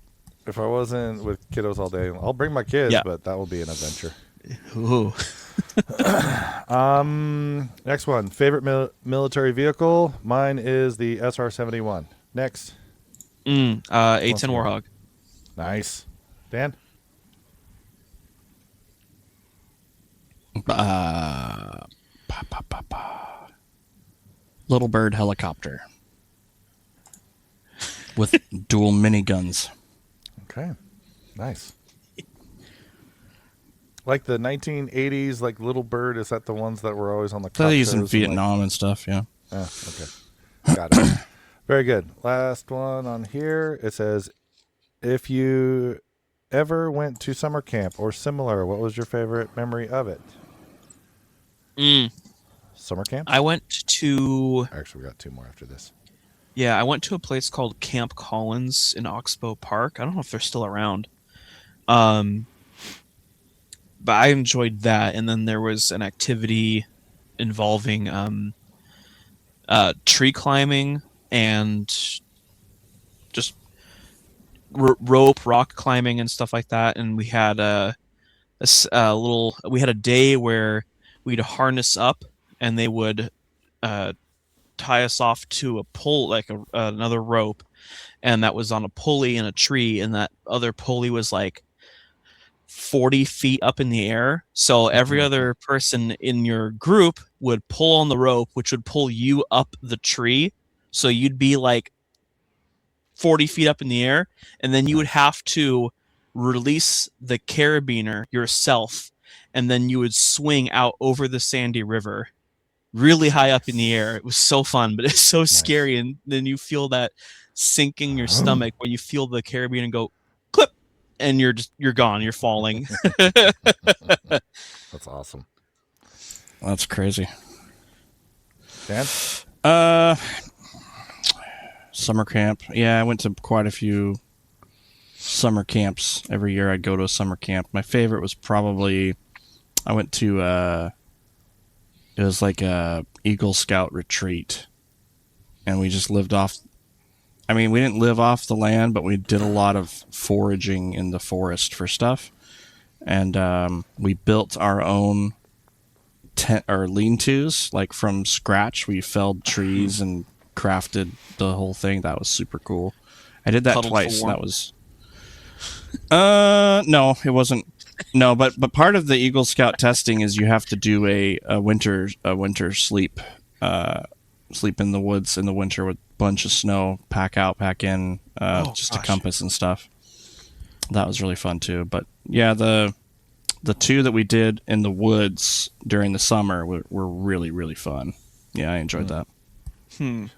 if I wasn't with kiddos all day, I'll bring my kids, Yeah. but that will be an adventure. Ooh. Next one. Favorite military vehicle? Mine is the SR-71. Next. A10 Warhog. Nice. Dan? Little Bird helicopter with dual miniguns. Okay. Nice. Like the 1980s, like Little Bird, is that the ones that were always on the cop They use in shows and, like- Vietnam and stuff. Yeah. Okay. Got it. Very good. Last one on here. It says, if you ever went to summer camp or similar, what was your favorite memory of it? Summer camp? I went to Actually, we got two more after this. I went to a place called Camp Collins in Oxbow Park. I don't know if they're still around. But I enjoyed that, and then there was an activity involving tree climbing and just rope rock climbing and stuff like that. And we had a day where we'd harness up, and they would tie us off to a pole, like another rope, and that was on a pulley in a tree, and that other pulley was like 40 feet up in the air. So every other person in your group would pull on the rope, which would pull you up the tree. So you'd be like 40 feet up in the air, and then you would have to release the carabiner yourself, and then you would swing out over the Sandy River really high up in the air. It was so fun, but it's so scary. And then you feel that sinking your stomach when you feel the carabiner go clip, and you're gone. You're falling. That's awesome. That's crazy. Dan? Summer camp. Yeah, I went to quite a few summer camps. Every year I'd go to a summer camp. My favorite was probably, I went to, it was like a Eagle Scout retreat. And we just lived off, I mean, we didn't live off the land, but we did a lot of foraging in the forest for stuff. And we built our own tent or lean-tos, like from scratch. We felled trees and crafted the whole thing. That was super cool. I did that Cuddled twice. for That was no, it wasn't. No, but part of the Eagle Scout testing is you have to do a winter sleep sleep in the woods in the winter with a bunch of snow, pack out, pack in, just a compass and stuff. That was really fun too. But yeah, the two that we did in the woods during the summer were really, really fun. Yeah, I enjoyed that.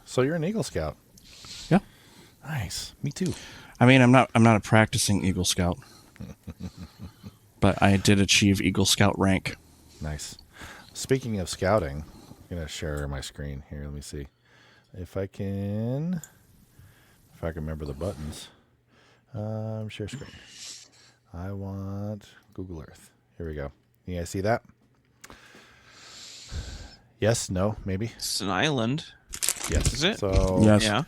So you're an Eagle Scout. Yeah. Nice. Me too. I mean, I'm not a practicing Eagle Scout, but I did achieve Eagle Scout rank. Nice. Speaking of scouting, I'm going to share my screen here. Let me see if I can remember the buttons. Share screen. I want Google Earth. Here we go. You guys see that? Yes, no, maybe. It's an island. Yes. Is it? So Yes. Yeah.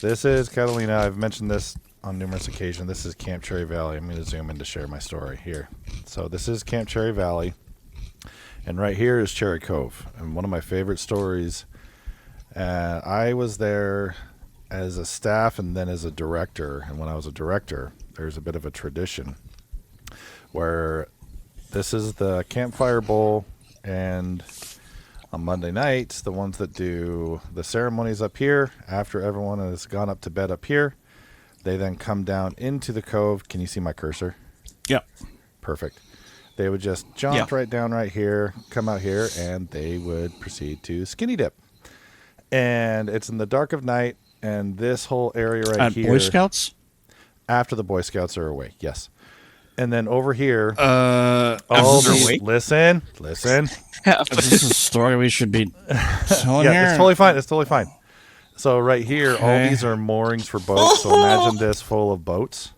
this is Catalina. I've mentioned this on numerous occasions. This is Camp Cherry Valley. I'm going to zoom in to share my story here. So this is Camp Cherry Valley, and right here is Cherry Cove. And one of my favorite stories, I was there as a staff and then as a director. And when I was a director, there's a bit of a tradition where this is the campfire bowl, and On Monday nights, the ones that do the ceremonies up here, after everyone has gone up to bed up here, they then come down into the cove. Can you see my cursor? Yep. Perfect. They would just jaunt right down right here, come out here, and they would proceed to skinny dip. And it's in the dark of night, and this whole area right here. At Boy Scouts? After the Boy Scouts are away, yes. And then over here. Listen. Is this a story we should be telling Yeah, here? it's totally fine. It's totally fine. So right here, all these are moorings for boats. So imagine this full of boats.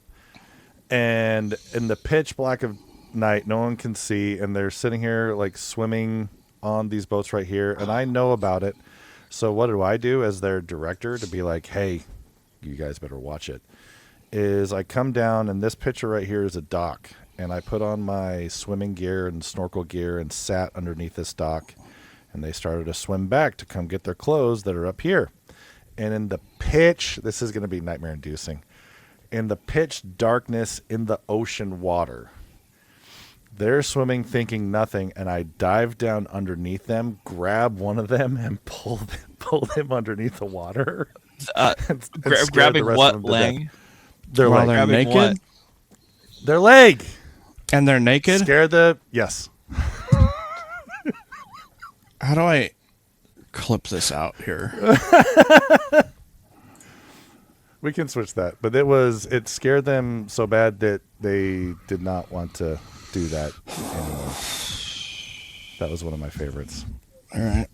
And in the pitch black of night, no one can see, and they're sitting here like swimming on these boats right here. And I know about it. So what do I do as their director to be like, hey, you guys better watch it? Is I come down, and this picture right here is a dock. And I put on my swimming gear and snorkel gear and sat underneath this dock. And they started to swim back to come get their clothes that are up here. And in the pitch, this is going to be nightmare-inducing. In the pitch darkness in the ocean water, they're swimming thinking nothing, and I dive down underneath them, grab one of them, and pull them underneath the water. Grabbing what, Lang? Their While leg. they're Grabbing naked? what? Their leg. And they're naked? Yes. How do I clip this out here? We can switch that. But it scared them so bad that they did not want to do that anymore. That was one of my favorites. All right.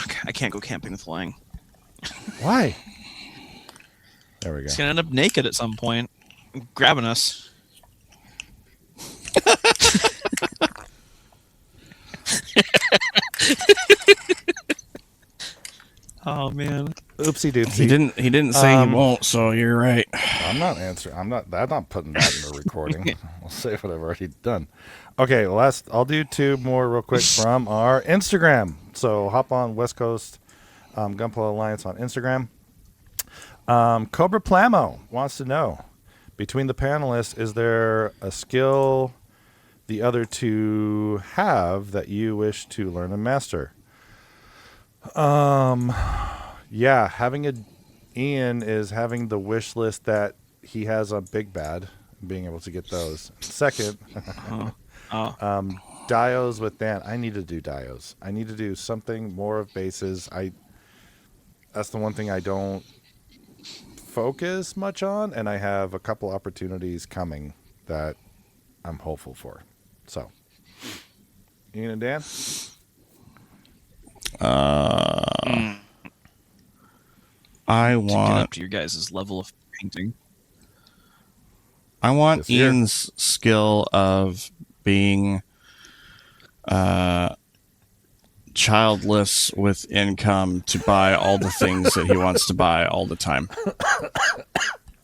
Okay, I can't go camping with Lang. Why? There we go. He's gonna end up naked at some point, grabbing us. Oh man. Oopsie doopsie. He didn't say he won't, so you're right. I'm not answering. I'm not putting that in the recording. I'll say what I've already done. Okay, I'll do two more real quick from our Instagram. So hop on West Coast Gunpla Alliance on Instagram. Cobra Plamo wants to know, between the panelists, is there a skill the other two have that you wish to learn and master? Yeah, Ian is having the wish list that he has on Big Bad, being able to get those. Second, dios with Dan. I need to do dios. I need to do something more of bases. That's the one thing I don't focus much on, and I have a couple opportunities coming that I'm hopeful for. So, Ian and Dan? I To get want up to your guys' level of painting. Ian's year. skill of being childless with income to buy all the things that he wants to buy all the time.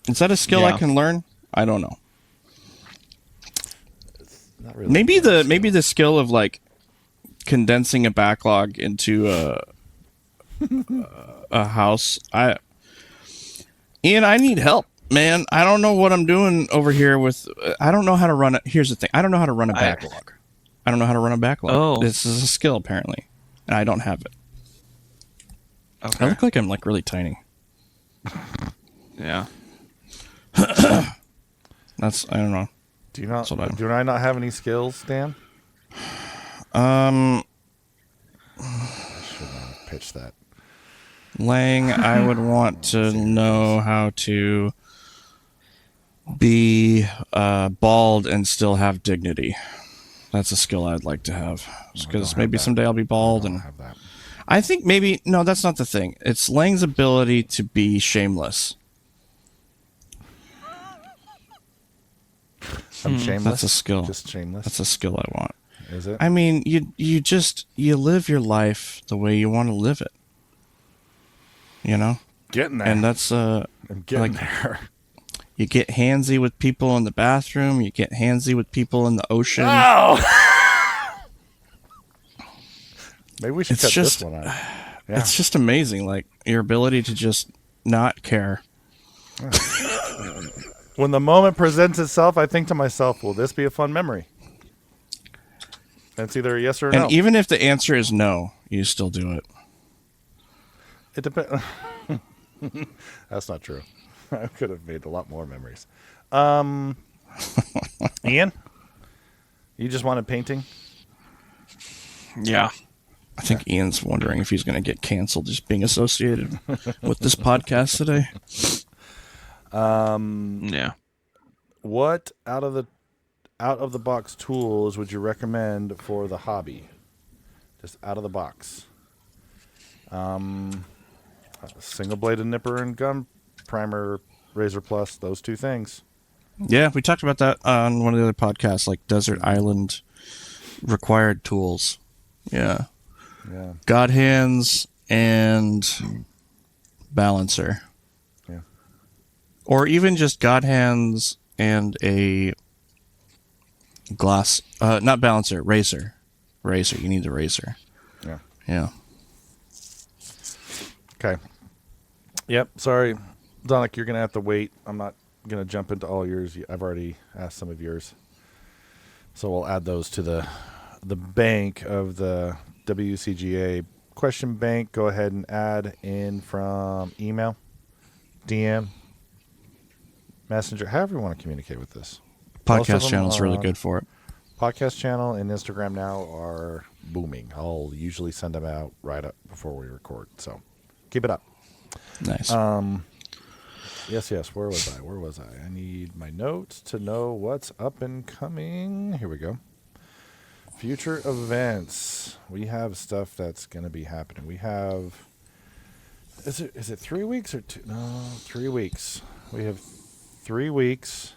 Is that a skill I Yeah. can learn? I don't know. Not really. Maybe the skill of like condensing a backlog into a house. Ian, I need help, man. I don't know what I'm doing over here with. I don't know how to run it. Here's the thing. I don't know how to run a backlog. I don't know how to run a backlog. Oh. This is a skill apparently, and I don't have it. I Okay. look like I'm like really tiny. Yeah. That's I don't know. Do I not have any skills, Dan? I should not have pitched that. Lang, I would want to know how to be bald and still have dignity. That's a skill I'd like to have. Because maybe someday I'll be bald, and Have that. I think maybe no, that's not the thing. It's Lang's ability to be shameless. I'm shameless. That's a skill. Just shameless. That's a skill I want. Is it? I mean, you live your life the way you want to live it. You know? Getting there. And that's I'm getting like- there. you get handsy with people in the bathroom, you get handsy with people in the ocean. Oh! Maybe we should It's cut just- this one out. Yeah. It's just amazing, like your ability to just not care. When the moment presents itself, I think to myself, will this be a fun memory? It's either a yes or a And no. even if the answer is no, you still do it. It depends. That's not true. I could have made a lot more memories. Ian, you just wanted painting? Yeah. I think Ian's wondering if he's going to get canceled just being associated with this podcast today. Yeah. What out of the box tools would you recommend for the hobby? Just out of the box. Single bladed nipper and gun primer, Razor Plus, those two things. Yeah, we talked about that on one of the other podcasts, like Desert Island required tools. Yeah. Yeah. God hands and balancer. Yeah. Or even just God hands and a glass, not balancer, racer. Racer, you need the racer. Yeah. Yeah. Okay. Yep. Sorry, Donick, you're gonna have to wait. I'm not gonna jump into all yours. I've already asked some of yours, so we'll add those to the bank of the WCGA question bank. Go ahead and add in from email, DM, Messenger, however you want to communicate with this. Most of Podcast them channel's really are- good for it. Podcast channel and Instagram now are booming. I'll usually send them out right up before we record, so keep it up. Nice. Yes. Where was I? I need my notes to know what's up and coming. Here we go. Future events. We have stuff that's going to be happening. We have. Is it 3 weeks or 2? No, 3 weeks. We have 3 weeks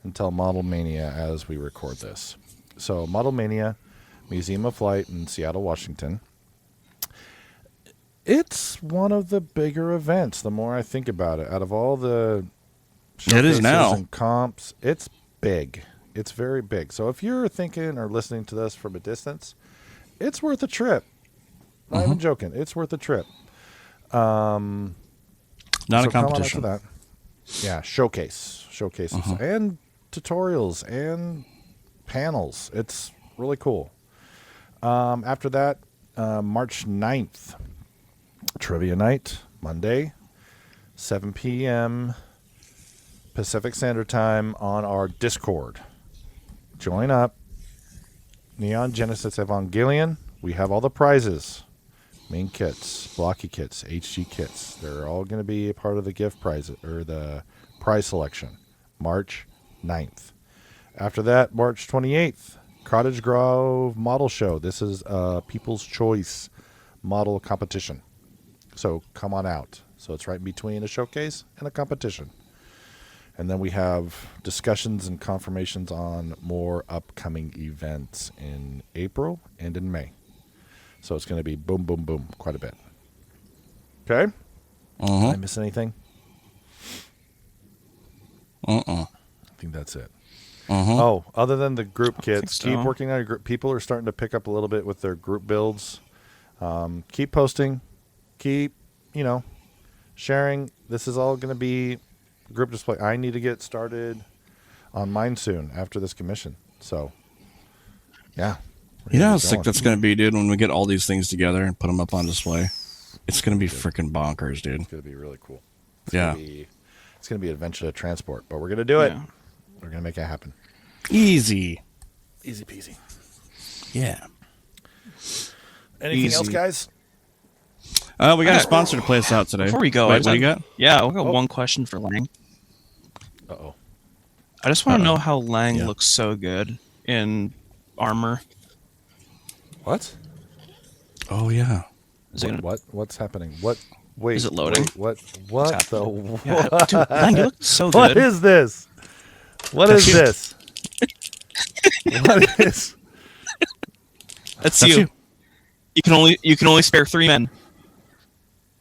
until Model Mania as we record this. So Model Mania, Museum of Flight in Seattle, Washington. It's one of the bigger events. The more I think about it, out of all the It is showcases now. and comps, it's big. It's very big. So if you're thinking or listening to this from a distance, it's worth a trip. Not even joking. It's worth a trip. Not a So come on up competition. to that. Yeah, showcases, and tutorials and panels. It's really cool. After that, March 9th, Trivia Night, Monday, 7 p.m. Pacific Standard Time on our Discord. Join up. Neon Genesis Evangelion. We have all the prizes. Main kits, blocky kits, HG kits. They're all going to be a part of the gift prize or the prize selection. March 9th. After that, March 28th, Cottage Grove Model Show. This is a People's Choice model competition. So come on out. So it's right in between a showcase and a competition. And then we have discussions and confirmations on more upcoming events in April and in May. So it's going to be boom, boom, boom, quite a bit. Okay? Did I miss anything? I think that's it. Oh, other than the group kits, so. keep working on your group. People are starting to pick up a little bit with their group builds. Keep posting. Keep, sharing. This is all going to be group display. I need to get started on mine soon after this commission. So, yeah. we're You know gonna how get sick going. that's going to be, dude, when we get all these things together and put them up on display? It's going to be freaking bonkers, dude. It's going to be really cool. Yeah. It's going to be an adventure to transport, but we're going to do it. Yeah. We're going to make it happen. Easy. Easy peasy. Yeah. Anything Easy. else, guys? We got a sponsor to play us out today. Before we go, Wait, I what do you got? Yeah, we got one question for Lang. Uh-oh. I just want to know how Lang Yeah. looks so good in armor. What? Oh, yeah. Is it gonna, What's happening? What? Wait. Is it loading? Wait, what What's the? happening? Yeah, dude, Lang, you look so What good. is this? What is this? What is? That's That's you. you. You can only spare 3 men.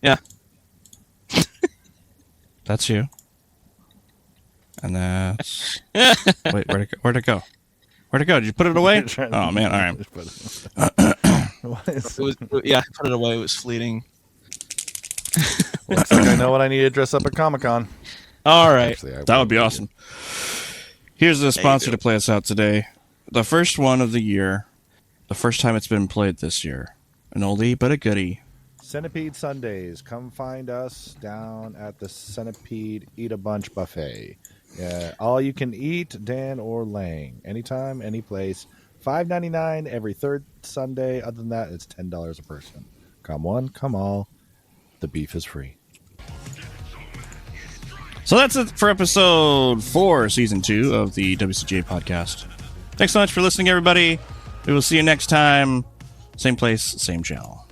Yeah. That's you. And that's... Wait, where'd it go? Where'd it go? Did you put it away? Oh, man. All right. What is? It was, yeah, put it away. It was fleeting. Looks like I know what I need to dress up at Comic-Con. All right. Actually, I That would be will. awesome. Here's the sponsor do. to play us out today. The first one of the year. the first time it's been played this year. An oldie, but a goodie. Centipede Sundays. Come find us down at the Centipede Eat a Bunch Buffet. Yeah, all you can eat, Dan or Lang. Anytime, any place. $5.99 every third Sunday. Other than that, it's $10 a person. Come one, come all. The beef is free. So that's it for episode 4, season 2 of the WCGA podcast. Thanks so much for listening, everybody. We will see you next time. Same place, same channel.